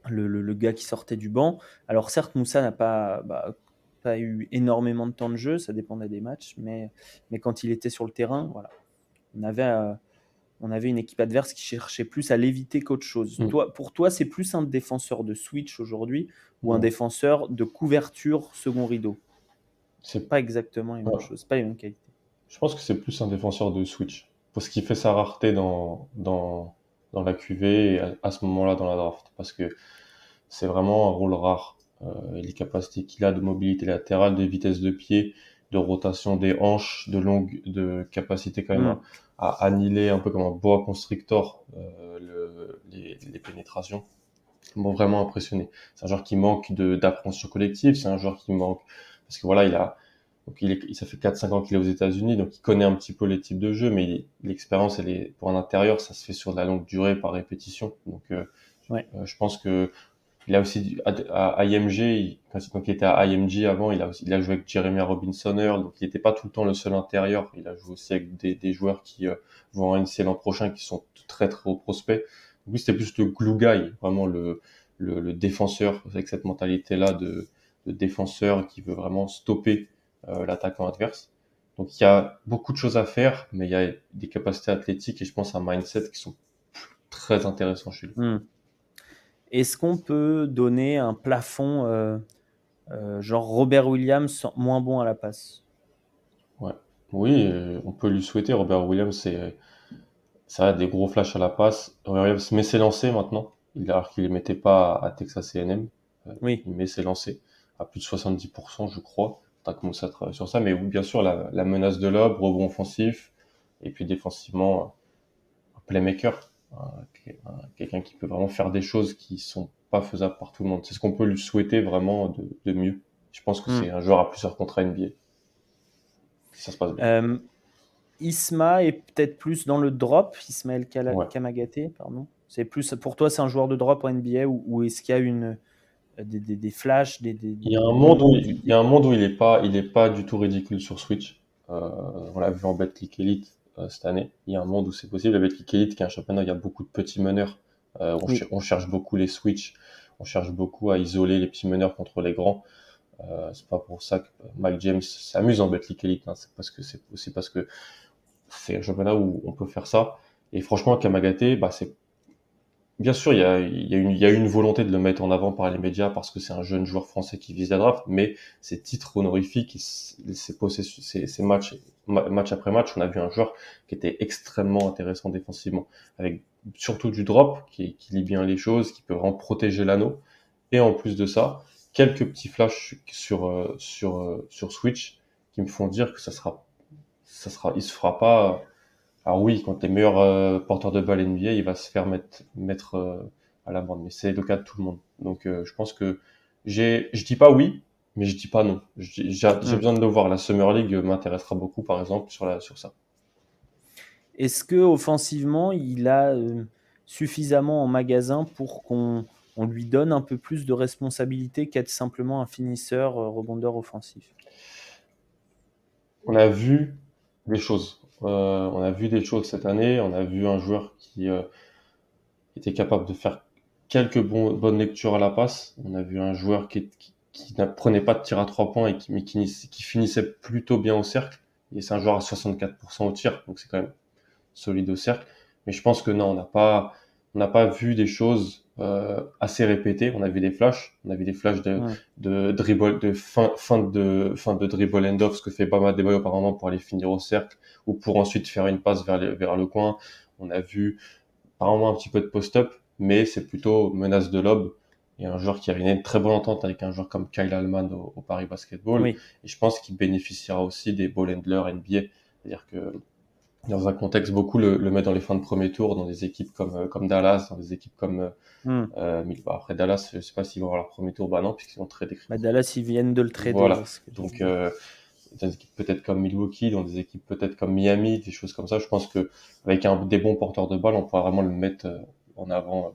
le, le gars qui sortait du banc. Alors certes, Moussa n'a pas eu énormément de temps de jeu, ça dépendait des matchs, mais quand il était sur le terrain, voilà, on avait, euh, on avait une équipe adverse qui cherchait plus à l'éviter qu'autre chose. Mm. Pour toi, c'est plus un défenseur de switch aujourd'hui ou un Ouais. défenseur de couverture second rideau? C'est Pas exactement les mêmes ouais. choses, pas les mêmes qualités. Je pense que c'est plus un défenseur de switch. Pour ce qui fait sa rareté dans la QV et à ce moment-là dans la draft. Parce que c'est vraiment un rôle rare. Les capacités qu'il a de mobilité latérale, de vitesse de pied, de rotation des hanches, de capacité quand même Hmm. à annihiler un peu comme un boa constrictor les pénétrations m'ont vraiment impressionné. C'est un joueur qui manque d'appréhension collective, c'est un joueur qui manque parce que voilà, ça fait 4-5 ans qu'il est aux États-Unis, donc il connaît un petit peu les types de jeux, mais l'expérience, pour un intérieur, ça se fait sur de la longue durée par répétition. Donc, Ouais. je pense que il a aussi à IMG, quand il était à IMG avant, il a joué avec Jeremy Robinsoner, donc il n'était pas tout le temps le seul intérieur. Il a joué aussi avec des joueurs qui vont en NCAA l'an prochain, qui sont très très hauts prospects. Donc lui, c'était plus le glue guy, vraiment le défenseur avec cette mentalité-là de défenseur qui veut vraiment stopper l'attaquant adverse. Donc il y a beaucoup de choses à faire, mais il y a des capacités athlétiques et je pense un mindset qui sont très intéressants chez lui. Hmm. Est-ce qu'on peut donner un plafond, genre Robert Williams, moins bon à la passe? Ouais. Oui, on peut lui souhaiter. Robert Williams, ça a des gros flashs à la passe. Robert Williams met ses lancers maintenant, alors qu'il les mettait pas à Texas A&M. Oui. Il met ses lancers à plus de 70%, je crois. T'as commencé à travailler sur ça, mais oui, bien sûr, la menace de lob, rebond offensif, et puis défensivement, un playmaker, quelqu'un qui peut vraiment faire des choses qui sont pas faisables par tout le monde. C'est ce qu'on peut lui souhaiter vraiment de mieux. Je pense que Hmm. c'est un joueur à plusieurs contrats NBA, si ça se passe bien. Isma est peut-être plus dans le drop, Ismaël Ouais. Kamagaté, pardon. C'est plus pour toi, c'est un joueur de drop en NBA ou est-ce qu'il y a des flashs, Il y a un des monde moments où où tu te il y dis a un monde où il est pas du tout ridicule sur Switch. On l'a vu en Betclic Elite cette année. Il y a un monde où c'est possible. La Betclic Elite, qui est un championnat, où il y a beaucoup de petits meneurs. oui, On cherche beaucoup les switch. On cherche beaucoup à isoler les petits meneurs contre les grands. C'est pas pour ça que Mike James s'amuse en Betclic Elite. Hein. C'est aussi parce que c'est un championnat où on peut faire ça. Et franchement, Kamagaté, bah, c'est bien sûr, il y a une volonté de le mettre en avant par les médias parce que c'est un jeune joueur français qui vise la draft, mais ces titres honorifiques, ces matchs, match après match, on a vu un joueur qui était extrêmement intéressant défensivement, avec surtout du drop, qui lit bien les choses, qui peut vraiment protéger l'anneau, et en plus de ça, quelques petits flashs sur Switch qui me font dire que il se fera pas alors oui, quand t'es meilleur porteur de balle NBA, il va se faire mettre à l'amende, mais c'est le cas de tout le monde. Donc je pense que je dis pas oui, mais je dis pas non. J'ai hmm. besoin de le voir. La Summer League m'intéressera beaucoup, par exemple, sur ça. Est-ce que offensivement, il a suffisamment en magasin pour qu'on lui donne un peu plus de responsabilité qu'être simplement un finisseur, rebondeur offensif? On a vu des choses. On a vu des choses cette année. On a vu un joueur qui était capable de faire quelques bonnes lectures à la passe. On a vu un joueur qui ne prenait pas de tir à 3 points mais qui finissait plutôt bien au cercle. Et c'est un joueur à 64% au tir, donc c'est quand même solide au cercle. Mais je pense que non, on n'a pas vu des choses assez répétées. On a vu des flashs. On a vu des flashs Ouais. de dribble, de fin de dribble end off, ce que fait Bam Adebayo apparemment pour aller finir au cercle ou pour ensuite faire une passe vers le coin. On a vu apparemment un petit peu de post-up, mais c'est plutôt menace de lob. Et un joueur qui avait une très bonne entente avec un joueur comme Kyle Allman au Paris Basketball. Oui. Et je pense qu'il bénéficiera aussi des ball handlers NBA. C'est-à-dire que dans un contexte, beaucoup le mettent dans les fins de premier tour, dans des équipes comme Dallas, dans des équipes comme Hmm. après Dallas, je sais pas s'ils vont avoir leur premier tour, bah non, puisqu'ils ont très décrit. Bah, Dallas, ils viennent de le trader, Voilà. ouais, ce que j'ai Donc vu. dans des équipes peut-être comme Milwaukee, dans des équipes peut-être comme Miami, des choses comme ça. Je pense que avec des bons porteurs de balles, on pourra vraiment le mettre en avant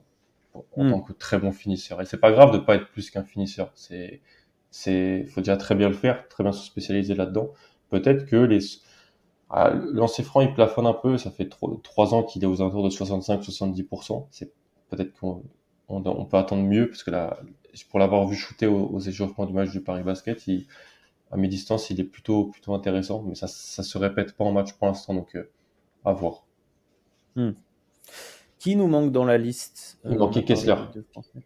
en Hmm. tant que très bon finisseur. Et c'est pas grave de pas être plus qu'un finisseur. Faut déjà très bien le faire, très bien se spécialiser là-dedans. Peut-être que le lancer franc, il plafonne un peu. Ça fait 3 ans qu'il est aux alentours de 65-70%. C'est peut-être qu'on peut attendre mieux parce que là, pour l'avoir vu shooter aux échauffements du match du Paris Basket, à mi-distance, il est plutôt intéressant. Mais ça se répète pas en match pour l'instant, donc à voir. Hmm. Qui nous manque dans la liste? Il On a manquait parlé Kessler. des deux Français.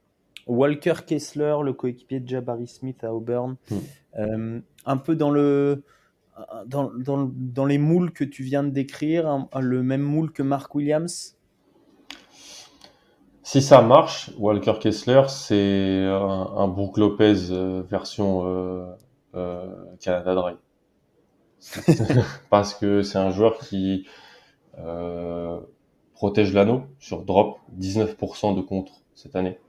Walker Kessler, le coéquipier de Jabari Smith à Auburn. Hmm. Un peu dans les moules que tu viens de décrire, le même moule que Mark Williams. Si ça marche, Walker Kessler, c'est un Brook Lopez version Canada Dry. Parce que c'est un joueur qui euh, protège l'anneau sur drop, 19% de contre cette année.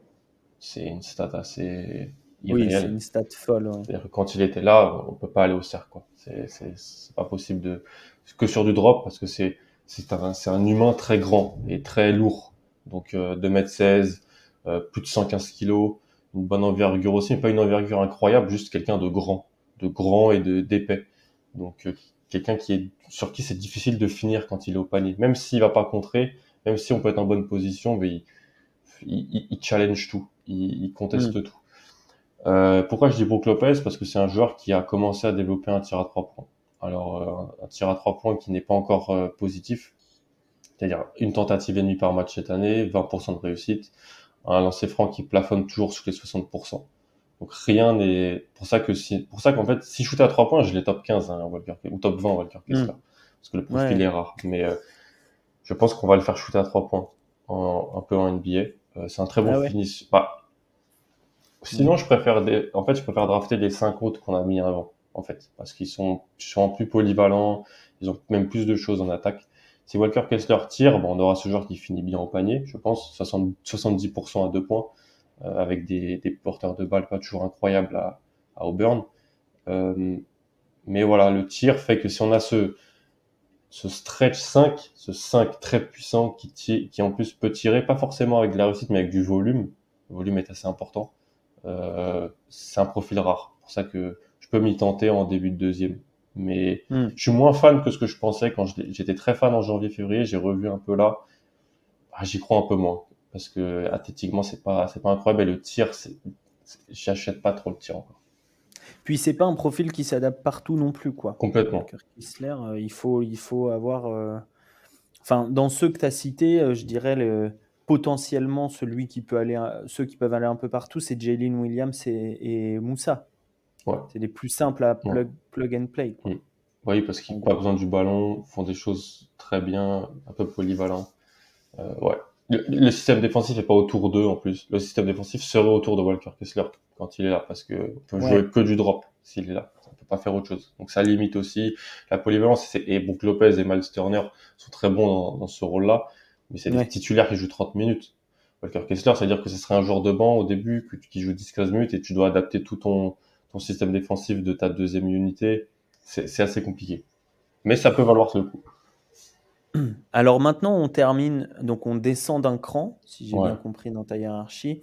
C'est une stat assez Oui, c'est irréelle. une stat folle. Ouais. C'est-à-dire que quand il était là, on peut pas aller au cercle, quoi. C'est pas possible que sur du drop parce que c'est un humain très grand et très lourd. Donc 2m16, plus de 115 kilos, une bonne envergure aussi, mais pas une envergure incroyable, juste quelqu'un de grand et d'épais. Donc quelqu'un sur qui c'est difficile de finir quand il est au panier, même s'il va pas contrer, même si on peut être en bonne position, mais il challenge tout, il Hmm. conteste tout. Pourquoi je dis Brook Lopez? Parce que c'est un joueur qui a commencé à développer un tir à 3 points. Alors, un tir à 3 points qui n'est pas encore positif, c'est-à-dire une tentative et demie par match cette année, 20% de réussite, un lancer franc qui plafonne toujours sous les 60%. Donc rien n'est pour ça qu'en fait, si je shootais à 3 points, je l'ai top 15, hein, ou top 20 Walker Kessler, Hmm. parce que le profil Ouais. est rare. Mais je pense qu'on va le faire shooter à 3 points, un peu en NBA. C'est un très bon Ah ouais. finish. Bah, Hmm. sinon, je préfère drafter les 5 autres qu'on a mis avant, en fait, parce qu'ils sont sûrement plus polyvalents, ils ont même plus de choses en attaque. Si Walker Kessler tire, bon, on aura ce joueur qui finit bien au panier, je pense, 70% à 2 points, avec des porteurs de balles pas toujours incroyables à Auburn. Euh, mais voilà, le tir fait que si on a ce stretch 5, ce 5 très puissant qui en plus peut tirer, pas forcément avec de la réussite, mais avec du volume, le volume est assez important. C'est un profil rare. C'est pour ça que je peux m'y tenter en début de deuxième. Mais Hmm. je suis moins fan que ce que je pensais quand j'étais très fan en janvier-février. J'ai revu un peu là. Ah, j'y crois un peu moins. Parce que athlétiquement, c'est pas incroyable. Et le tir, j'achète pas trop le tir encore. Puis c'est pas un profil qui s'adapte partout non plus, quoi. Complètement. Walker Kessler, il faut avoir. Enfin, dans ceux que tu as cités, je dirais potentiellement ceux qui peuvent aller un peu partout, c'est Jalen Williams et Moussa. Ouais. C'est les plus simples à Ouais. plug and play, Mm. quoi. Oui, parce qu'ils En n'ont pas gros. besoin du ballon, font des choses très bien, un peu polyvalents. Ouais. Le système défensif n'est pas autour d'eux en plus. Le système défensif serait autour de Walker Kessler quand il est là, parce que on peut jouer Ouais, que du drop s'il est là. On peut pas faire autre chose. Donc ça limite aussi la polyvalence. Et Brook Lopez et Miles Turner sont très bons dans ce rôle-là, mais c'est des ouais. titulaires qui jouent 30 minutes. Walker Kessler, ça veut dire que ce serait un joueur de banc au début qui joue 10-15 minutes et tu dois adapter tout ton système défensif de ta deuxième unité. C'est assez compliqué. Mais ça peut valoir le coup. Alors maintenant, on termine, donc on descend d'un cran, si j'ai Ouais. bien compris dans ta hiérarchie.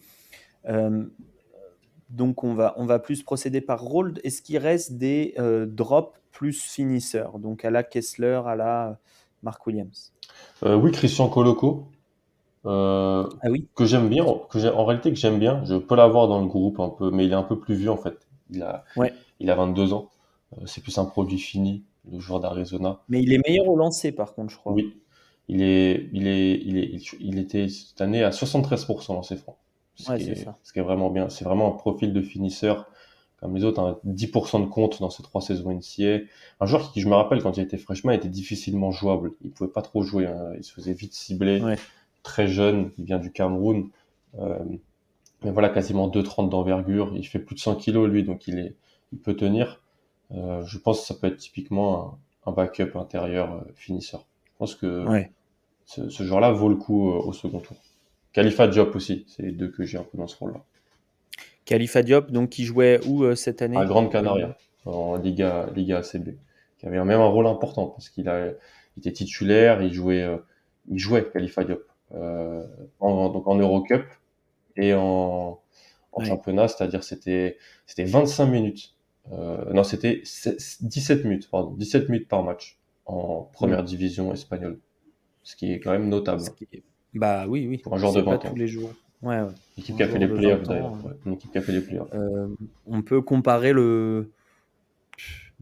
Donc on va plus procéder par rôle. Est-ce qu'il reste des drops plus finisseur, donc à la Kessler, à la Mark Williams. Oui, Christian Coloco, euh, Ah oui? que j'aime bien, en réalité que j'aime bien. Je peux l'avoir dans le groupe un peu, mais il est un peu plus vieux en fait. Il a, Ouais, il a 22 ans. C'est plus un produit fini, le joueur d'Arizona. mais il est meilleur au lancer par contre, je crois. Oui, il était cette année à 73% dans ses francs, Ouais, c'est ça. ce qui est vraiment bien. C'est vraiment un profil de finisseur comme les autres, hein, 10% de compte dans ces 3 saisons NCAA. Un joueur qui, je me rappelle, quand il était freshman, était difficilement jouable. Il pouvait pas trop jouer, hein. Il se faisait vite cibler. Ouais. Très jeune, il vient du Cameroun. Euh, mais voilà, quasiment 2,30 d'envergure. Il fait plus de 100 kilos, lui, donc il peut tenir. Je pense que ça peut être typiquement un backup intérieur finisseur. Je pense que Ouais. ce joueur-là vaut le coup au second tour. Khalifa Diop aussi, c'est les deux que j'ai un peu dans ce rôle-là. Khalifa Diop, donc qui jouait où cette À année? Grande Canaria, en Liga ACB, qui avait même un rôle important parce il était titulaire, il jouait Khalifa Diop donc en Eurocup et en Ouais. championnat, c'est-à-dire c'était 25 minutes. Non, c'était 17 minutes, pardon, 17 minutes par match en Hmm. première division espagnole, ce qui est quand même notable Ce qui est- Bah oui, oui. pour un joueur de C'est pas 20 tous ans. les jours. Ouais, ouais. Une équipe Pour qui un a fait joueur les de playoffs 20 d'ailleurs, ans, ouais. Une équipe qui a fait les playoffs. on peut comparer le.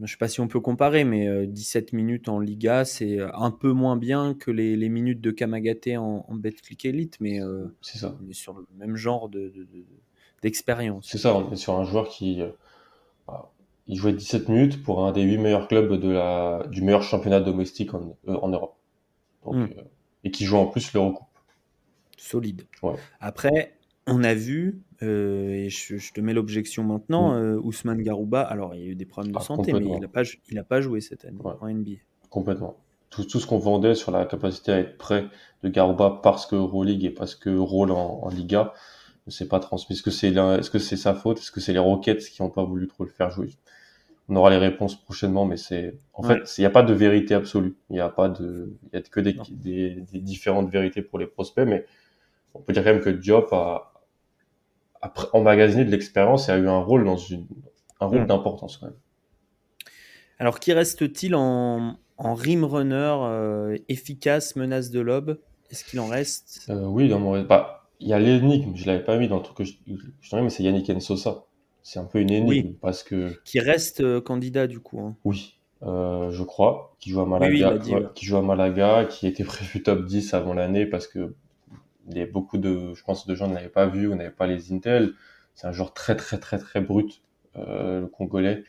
Je sais pas si on peut comparer, mais 17 minutes en Liga, c'est un peu moins bien que les minutes de Kamagaté en Betclic Elite, mais C'est ça. on est sur le même genre d'expérience, C'est on va ça, dire. on est sur un joueur qui voilà, il jouait 17 minutes pour un des 8 meilleurs clubs du meilleur championnat domestique en Europe. Donc, Hmm. et qui joue en plus l'Eurocoupe. Solide. Ouais. Après, on a vu, et je te mets l'objection maintenant, Mm. Ousmane Garouba, alors il y a eu des problèmes de Ah, santé, mais complètement. il a pas joué cette année Ouais, en NBA. complètement. Tout ce qu'on vendait sur la capacité à être prêt de Garouba parce que Euroleague et parce que rôle en Liga ne s'est pas transmis. Est-ce que c'est sa faute? Est-ce que c'est les Rockets qui n'ont pas voulu trop le faire jouer? On aura les réponses prochainement, mais en Ouais, fait, il n'y a pas de vérité absolue. Il y a que non. des différentes vérités pour les prospects, mais on peut dire quand même que Diop a emmagasiné de l'expérience et a eu un rôle Hmm. d'importance quand même. Alors, qui reste-t-il en rim runner efficace, menace de lob? Est-ce qu'il en reste? Oui, bah, il y a l'énigme, je l'avais pas mis dans le truc que je t'en ai, mais c'est Yannick Nsosa. C'est un peu une Oui, énigme parce que, qui reste candidat du coup, hein. oui, je crois, Oui, oui, il l'a dit. Ouais. Qui joue à Malaga, qui était prévu top 10 avant l'année parce que il y a beaucoup je pense, de gens ne l'avaient pas vu ou n'avaient pas les Intel. C'est un joueur très, très, très, très brut, le Congolais.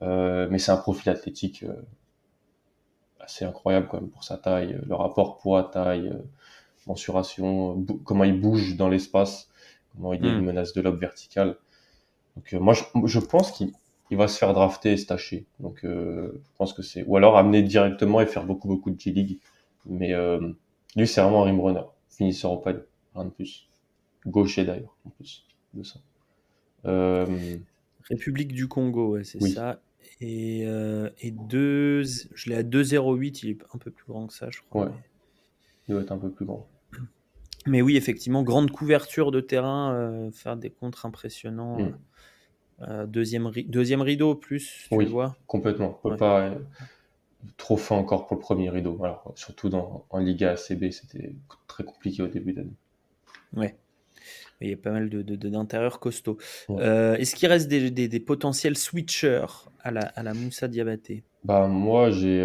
Mais c'est un profil athlétique assez incroyable quand même pour sa taille, le rapport poids-taille, mensuration, comment il bouge dans l'espace, comment il est une Hmm. menace de lobe verticale. Donc moi, je pense qu'il va se faire drafter et se tâcher. Donc je pense que ou alors amener directement et faire beaucoup, beaucoup de G-League. Mais lui, c'est vraiment un rim runner, finisseur au panier, rien de plus. Gaucher d'ailleurs, en plus de ça. Euh, République du Congo, ouais, c'est oui, ça. Et je l'ai à 2,08, il est un peu plus grand que ça, je crois. ouais, il doit être un peu plus grand. Mais oui, effectivement, grande couverture de terrain, faire des contres impressionnants. Hmm. Deuxième rideau, plus, tu le Oui, vois? complètement. On peut Ouais. pas trop fin encore pour le premier rideau. Alors, surtout en Liga ACB, c'était très compliqué au début d'année. Ouais. Il y a pas mal d'intérieurs costauds. Ouais. Est-ce qu'il reste des potentiels switchers à la Moussa Diabaté? Bah moi j'ai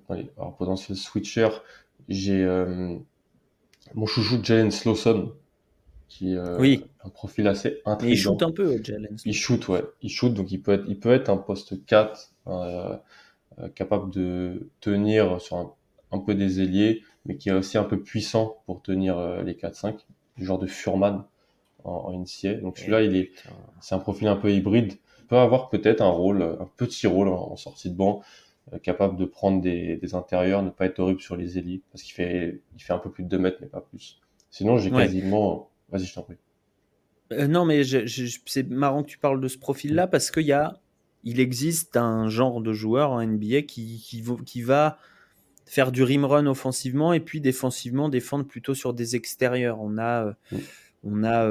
allez, alors potentiel switcher, j'ai mon chouchou Jalen Slawson qui Oui, a un profil assez mais il shoot intriguant. un peu, Jalen Il Slawson. shoot, ouais, il shoot, donc il peut être un poste 4 capable de tenir sur un peu des ailiers, mais qui est aussi un peu puissant pour tenir les 4-5, du genre de Furman en NCAA. Donc Eh celui-là, putain. c'est un profil un peu hybride. Il peut avoir peut-être un petit rôle en sortie de banc, capable de prendre des intérieurs, ne pas être horrible sur les ailiers, parce il fait un peu plus de 2 mètres, mais pas plus. Sinon, j'ai Ouais. quasiment... Vas-y, je t'en prie. Non, mais c'est marrant que tu parles de ce Mm. profil-là parce il existe un genre de joueur en NBA qui va faire du rim run offensivement et puis défensivement défendre plutôt sur des extérieurs. Mm. On a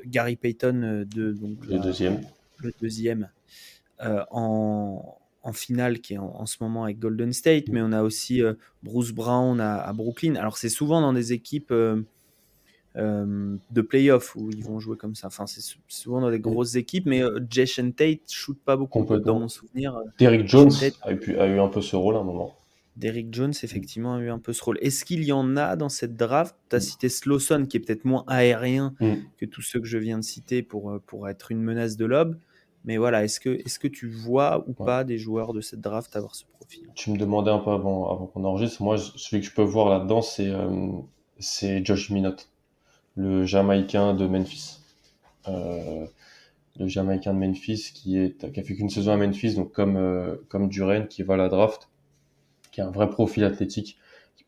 Gary Payton, donc Le deuxième. le deuxième, en en finale qui est en ce moment avec Golden State, mais on a aussi Bruce Brown à Brooklyn. Alors c'est souvent dans des équipes de playoff où ils vont jouer comme ça. Enfin, c'est souvent dans des grosses équipes, mais Jason Tate shoot pas beaucoup. Dans mon Complètement. souvenir, Derrick Jones Jason Tate, a eu un peu ce rôle à un moment. Derrick Jones, effectivement, a eu un peu ce rôle. Est-ce qu'il y en a dans cette draft? Tu as cité Slawson, qui est peut-être moins aérien que tous ceux que je viens de citer pour être une menace de lob. Mais voilà, est-ce que tu vois ou pas des joueurs de cette draft avoir ce profil? Tu me demandais un peu avant qu'on enregistre. Moi, celui que je peux voir là-dedans, c'est Josh Minott, le Jamaïcain de Memphis. Le Jamaïcain de Memphis qui a fait qu'une saison à Memphis, donc comme Duren qui va à la draft, qui a un vrai profil athlétique, qui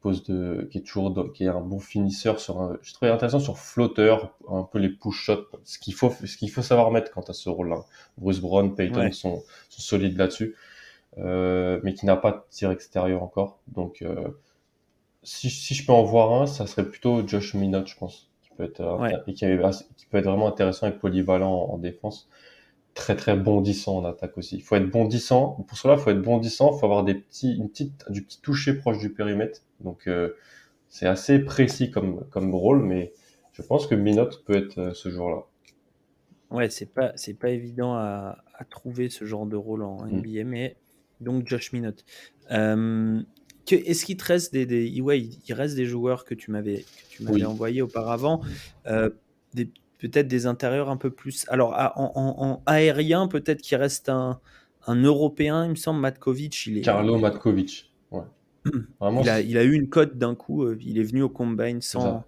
est un bon finisseur je trouvais intéressant sur flotteur, un peu les push shots, ce qu'il faut savoir mettre quant à ce rôle-là. Bruce Brown, Payton sont solides là-dessus, mais qui n'a pas de tir extérieur encore. Donc, si je peux en voir un, ça serait plutôt Josh Minott, je pense, qui peut être qui peut être vraiment intéressant et polyvalent en défense. Très très bondissant en attaque aussi. Il faut être bondissant. Pour cela, il faut être bondissant. Il faut avoir du petit toucher proche du périmètre. Donc c'est assez précis comme rôle, mais je pense que Minott peut être ce joueur-là. Ouais, c'est pas évident à trouver ce genre de rôle en NBA, mais donc Josh Minott. Est-ce qu'il te reste il reste des joueurs que tu m'avais Oui. envoyés auparavant, peut-être des intérieurs un peu plus. Alors en aérien, peut-être qu'il reste un Européen, il me semble, Matkovic. Carlo Matkovic. Ouais. Vraiment, Il a eu une cote d'un coup. Il est venu au combine c'est ça.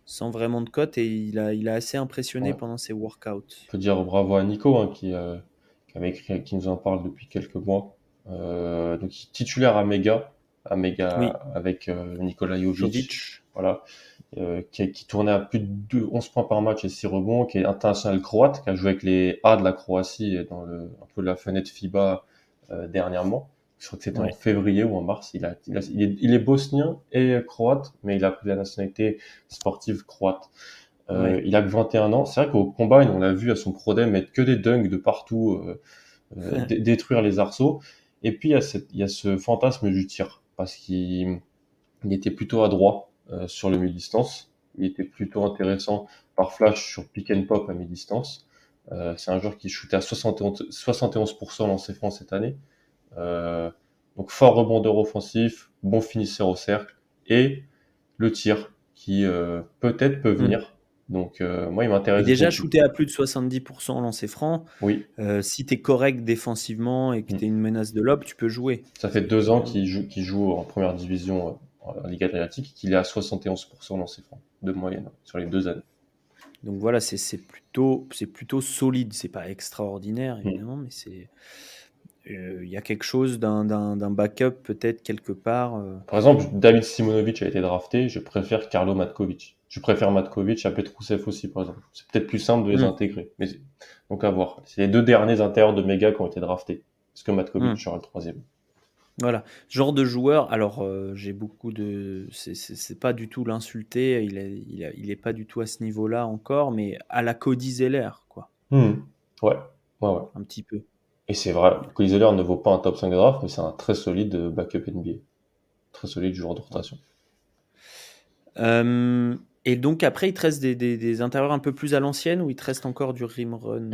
sans vraiment de cote et il a assez impressionné Ouais. pendant ses workouts. On peut dire bravo à Nico qui nous en parle depuis quelques mois. Donc titulaire à Mega Oui, avec Nikola Jovic. Jovic. Voilà. Qui tournait à plus de 11 points par match et 6 rebonds, qui est international croate, qui a joué avec les A de la Croatie dans un peu la fenêtre FIBA dernièrement. Je crois que c'était en février ou en mars. Il est bosnien et croate, mais il a pris la nationalité sportive croate. Il a que 21 ans. C'est vrai qu'au combine, on l'a vu à son pro day mettre que des dunks de partout, détruire les arceaux. Et puis il y a ce fantasme du tir, parce qu'il était plutôt adroit sur le mi-distance. Il était plutôt intéressant par flash sur pick and pop à mi-distance. C'est un joueur qui shootait à 71% lancé franc cette année. Donc fort rebondeur offensif, bon finisseur au cercle et le tir qui peut-être peut venir. Donc moi il Et m'intéresse déjà, beaucoup. shooter à plus de 70% lancé franc, Oui, si tu es correct défensivement et que tu es une menace de lob, tu peux jouer. ça fait 2 ans qu'il joue en première division en Ligue Adriatique, qu'il est à 71% lancé franc de moyenne sur les 2 années. Donc voilà, c'est plutôt solide. C'est pas extraordinaire, évidemment, mais il y a quelque chose d'un backup peut-être quelque part. Par exemple, David Simonovic a été drafté, je préfère Carlo Matkovic. Je préfère Matkovic à Petrousev aussi, par exemple. C'est peut-être plus simple de les intégrer. Donc à voir. C'est les 2 derniers intérieurs de méga qui ont été draftés. Est-ce que Matkovic sera le troisième? Voilà, ce genre de joueur. Alors, j'ai beaucoup de. C'est pas du tout l'insulter. Il est pas du tout à ce niveau-là encore, mais à la Cody Zeller, quoi. Ouais. Un petit peu. Et c'est vrai, Cody Zeller ne vaut pas un top 5 draft, mais c'est un très solide backup NBA. Très solide joueur de rotation. Et donc après, il te reste des intérieurs un peu plus à l'ancienne ou il te reste encore du rim run?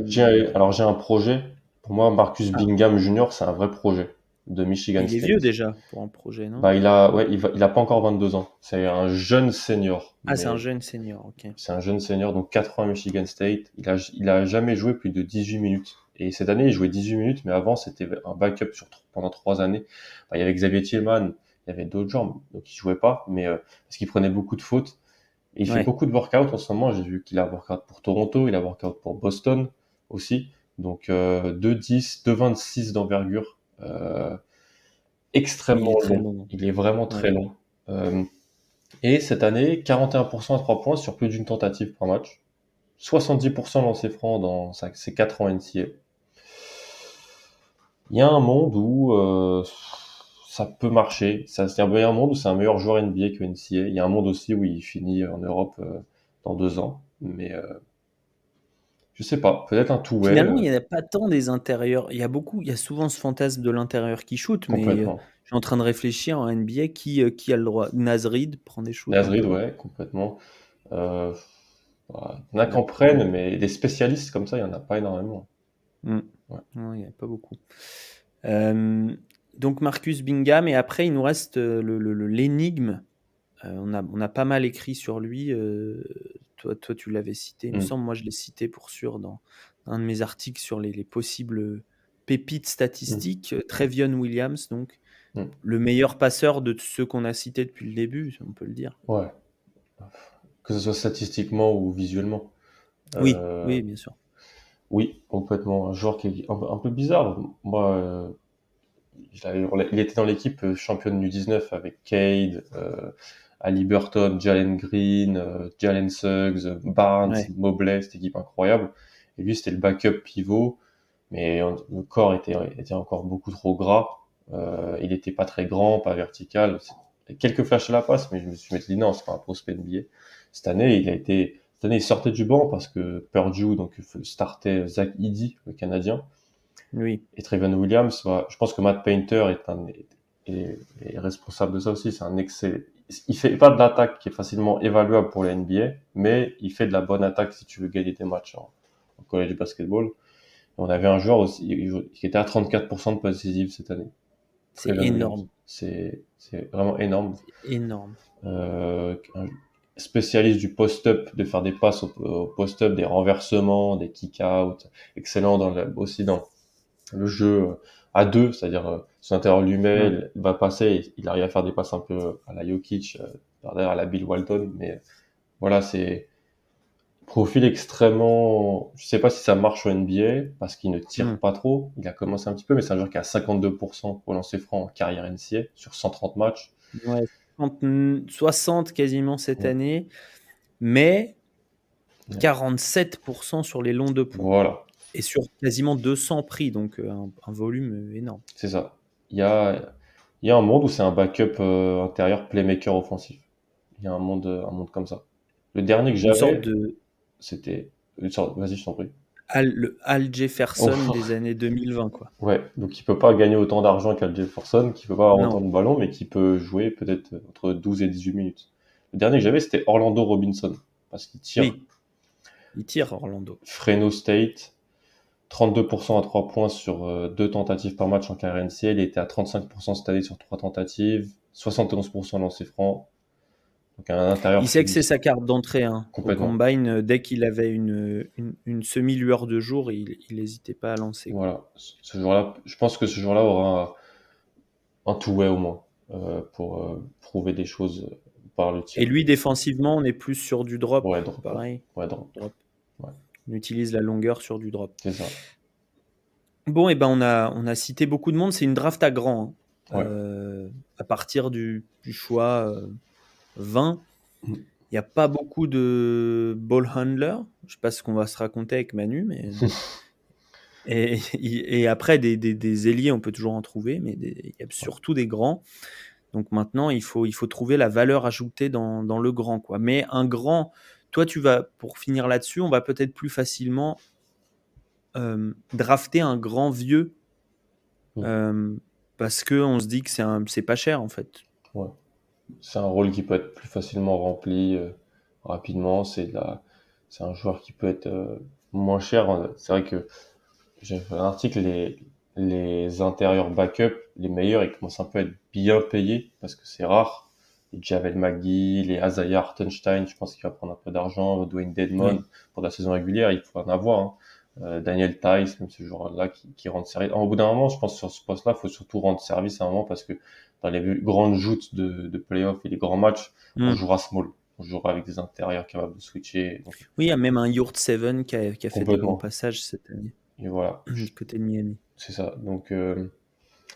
Alors j'ai un projet. Pour moi, Marcus Bingham Jr., c'est un vrai projet de Michigan Il est State. vieux déjà pour un projet, non? Bah, il a pas encore 22 ans. C'est un jeune senior. Ah, c'est un Mais jeune senior, ok. c'est un jeune senior, donc 4 ans à Michigan State. Il a jamais joué plus de 18 minutes. Et cette année, il jouait 18 minutes, mais avant, c'était un backup pendant 3 années. Bah, il y avait Xavier Tillman, il y avait d'autres gens, donc il jouait pas, mais parce qu'il prenait beaucoup de fautes. Et il fait beaucoup de workout en ce moment. J'ai vu qu'il a workout pour Toronto, il a workout pour Boston aussi. Donc 2,10, 2,26 d'envergure. Extrêmement long. Il est vraiment très long. Et cette année, 41% à 3 points sur plus d'une tentative par match. 70% lancé franc dans ses 4 ans NCAA. Il y a un monde où ça peut marcher. Il y a un monde où c'est un meilleur joueur NBA que NCAA. Il y a un monde aussi où il finit en Europe dans 2 ans. Mais Je sais pas, peut-être un two-way, Finalement, il n'y en a pas tant des intérieurs. Il y a souvent ce fantasme de l'intérieur qui shoot, mais complètement. je suis en train de réfléchir en NBA qui a le droit. Nasrid prend des shoots un Nasrid, peu. ouais, complètement. Euh, Voilà. Il y en a Il y qui a en pas. prennent, mais des spécialistes comme ça, il y en a pas énormément. Hmm. Ouais. Ouais, il n'y en a pas beaucoup. Euh, donc Marcus Bingham, et après il nous reste l'énigme. On a pas mal écrit sur lui. Toi, tu l'avais cité, il me Mm. semble. Moi, je l'ai cité pour sûr dans un de mes articles sur les possibles pépites Mm. statistiques. Trevion Williams, donc Mm. le meilleur passeur de ceux qu'on a cités depuis le début, on peut le dire. Ouais. Que ce soit statistiquement ou visuellement. Oui, Euh, oui, bien sûr. oui, complètement. Un joueur qui est un peu bizarre. Moi, il était dans l'équipe championne du 19 avec Cade, Haliburton, Jalen Green, Jalen Suggs, Barnes, Ouais. Mobley, cette équipe incroyable. Et lui, c'était le backup pivot, mais le corps était encore beaucoup trop gras. Il était pas très grand, pas vertical. Quelques flashs à la passe, mais je me suis dit non, c'est pas un prospect NBA. Cette année, il sortait du banc parce que Purdue donc startait Zach Edey, le Canadien. Oui. Et Trevion Williams, bah, je pense que Matt Painter est responsable de ça aussi. C'est un excès. Il fait pas de l'attaque qui est facilement évaluable pour la NBA, mais il fait de la bonne attaque si tu veux gagner tes matchs en college basketball. Et on avait un joueur aussi qui était à 34% de passe décisive cette année. C'est Trevion Williams. énorme. C'est vraiment énorme. C'est énorme. Un spécialiste du post-up, de faire des passes au post-up, des renversements, des kick-out, excellent aussi dans le jeu à deux, c'est-à-dire son intérieur Mm. lui-même, il va passer, il arrive à faire des passes un peu à la Jokic, par derrière à la Bill Walton, mais voilà, c'est profil extrêmement, je sais pas si ça marche au NBA, parce qu'il ne tire Mm. pas trop, il a commencé un petit peu, mais c'est un joueur qui a 52% au lancer franc en carrière NCAA sur 130 matchs. Ouais, 60 quasiment cette Ouais. année, mais Ouais. 47% sur les longs deux points. Voilà, Et sur quasiment 200 prix, donc un volume énorme. c'est ça. Il y a, il y a un monde où c'est un backup intérieur playmaker offensif. Il y a un monde comme ça. Le dernier que Une sorte j'avais, de c'était une sorte, vas-y, je t'en prie. Le Al Jefferson Oh, des années 2020, quoi. ouais, donc il peut pas gagner autant d'argent qu'Al Jefferson, qui peut pas avoir autant Non, de ballons, mais qui peut jouer peut-être entre 12 et 18 minutes. Le dernier que j'avais, c'était Orlando Robinson, parce qu'il tire oui, il tire Orlando. Fresno State, 32% à 3 points sur 2 tentatives par match en carrière NCAA, il était à 35% cette année sur 3 tentatives, 71% lancé franc, donc un Il intérieur sait que c'est finisson sa carte d'entrée, hein. Au complètement. combine, dès qu'il avait une semi-lueur de jour, il hésitait pas à lancer, quoi. Voilà, ce joueur-là, je pense que ce joueur-là aura un two-way au moins, pour prouver des choses par le Et tir. lui, défensivement, on est plus sur du drop, Ouais, drop, ouais. pareil, Ouais, drop. drop. Ouais, On utilise la longueur sur du drop. c'est ça. Bon, et ben on a cité beaucoup de monde. C'est une draft à grand, hein. Ouais. À partir du choix 20, Mm. il n'y a pas beaucoup de ball handlers. Je ne sais pas ce qu'on va se raconter avec Manu, mais et après des ailiers, on peut toujours en trouver, mais il y a Ouais. surtout des grands. Donc maintenant, il faut trouver la valeur ajoutée dans le grand, quoi. Mais un grand, toi, pour finir là-dessus, on va peut-être plus facilement drafter un grand vieux Mm. euh, parce que on se dit que c'est pas cher en fait. Ouais. C'est un rôle qui peut être plus facilement rempli rapidement. C'est un joueur qui peut être moins cher. C'est vrai que j'ai fait un article, les intérieurs backup, les meilleurs, ils commencent un peu à être bien payés parce que c'est rare. Les Javel McGee, les Isaiah Hartenstein, je pense qu'il va prendre un peu d'argent. Dwayne Dedmon, Oui. pour la saison régulière, il faut en avoir, hein. Daniel Tice, même ce joueur-là qui rend service. Au bout d'un moment, je pense sur ce poste-là, il faut surtout rendre service à un moment parce que dans les grandes joutes de playoffs et les grands matchs, on Mm. jouera small. On jouera avec des intérieurs capables de switcher. Donc, Oui, il y a même un Yurt Seven qui a fait des bons complètement. passages cette année Et voilà. du côté de Miami. C'est ça. Donc,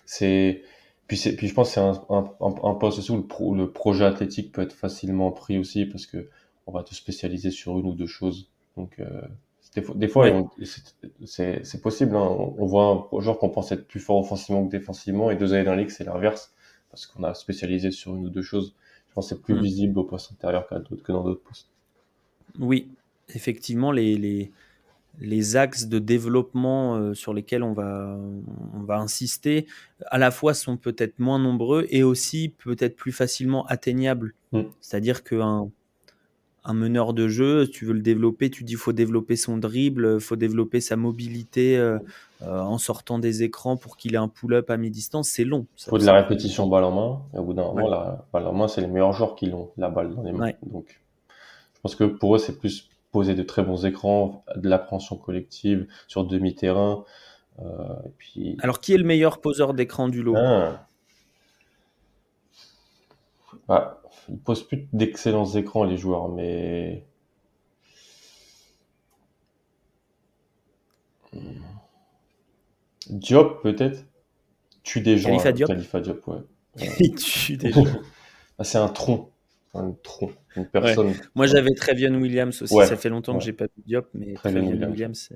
c'est puis je pense que c'est un poste aussi où le projet athlétique peut être facilement pris aussi parce que on va te spécialiser sur une ou deux choses. Donc des fois Ouais. c'est possible, hein. On voit un joueur qu'on pense être plus fort offensivement que défensivement et 2 années dans la ligue c'est l'inverse parce qu'on a spécialisé sur une ou deux choses. Je pense que c'est plus Mm. visible au poste intérieur que dans d'autres postes. Oui, effectivement, les axes de développement sur lesquels on va insister, à la fois sont peut-être moins nombreux et aussi peut-être plus facilement atteignables. C'est-à-dire qu'un meneur de jeu, tu veux le développer, tu dis qu'il faut développer son dribble, il faut développer sa mobilité en sortant des écrans pour qu'il ait un pull-up à mi-distance, c'est long. Il faut de la répétition balle en main, et au bout d'un moment, la balle en main, c'est les meilleurs joueurs qui l'ont, la balle dans les mains. Donc, je pense que pour eux, c'est plus poser de très bons écrans, de l'appréhension collective sur demi-terrain. Et puis... Alors, qui est le meilleur poseur d'écran du lot? Ils posent plus d'excellents écrans, les joueurs, mais... Diop, peut-être. Tue des gens. Khalifa Diop. Khalifa Diop, ouais. Il tue des gens. C'est un tronc. Une personne. Ouais. Moi, j'avais Trevion Williams aussi. Ça fait longtemps que j'ai pas vu Diop, mais Trevion Williams,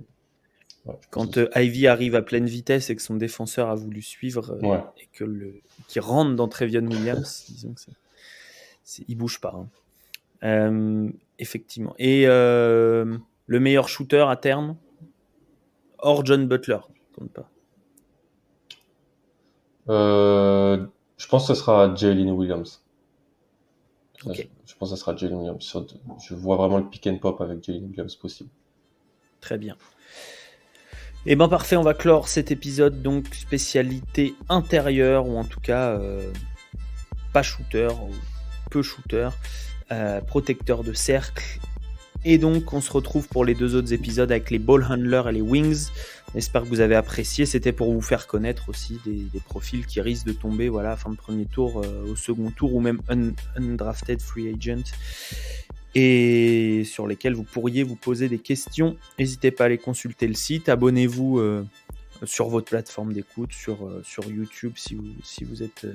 quand Ivy arrive à pleine vitesse et que son défenseur a voulu suivre et qu'il rentre dans Trevion Williams, disons que il bouge pas. Effectivement. Et le meilleur shooter à terme, hors John Butler, compte pas. Je pense que ce sera Jalen Williams. Okay. Je pense que ce sera Jalen Williams. Je vois vraiment le pick and pop avec Jalen Williams possible. Très bien. Et ben parfait, on va clore cet épisode, donc spécialité intérieure, ou en tout cas pas shooter, ou peu shooter, protecteur de cercle. Et donc on se retrouve pour les 2 autres épisodes avec les ball handlers et les wings. J'espère que vous avez apprécié. C'était pour vous faire connaître aussi des profils qui risquent de tomber à la fin de premier tour, au second tour, ou même undrafted free agent, et sur lesquels vous pourriez vous poser des questions. N'hésitez pas à aller consulter le site. Abonnez-vous sur votre plateforme d'écoute, sur YouTube, si vous êtes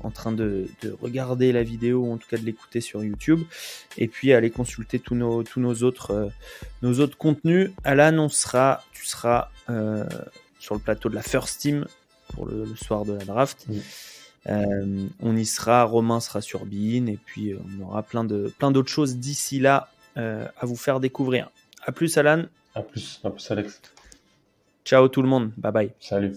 en train de regarder la vidéo, ou en tout cas de l'écouter sur YouTube. Et puis allez consulter tous nos autres contenus. Alan, tu seras sur le plateau de la First Team pour le soir de la draft. On y sera, Romain sera sur Bein, et puis on aura plein d'autres choses d'ici là à vous faire découvrir. À plus Alan. À plus Alex. Ciao tout le monde, bye bye. Salut.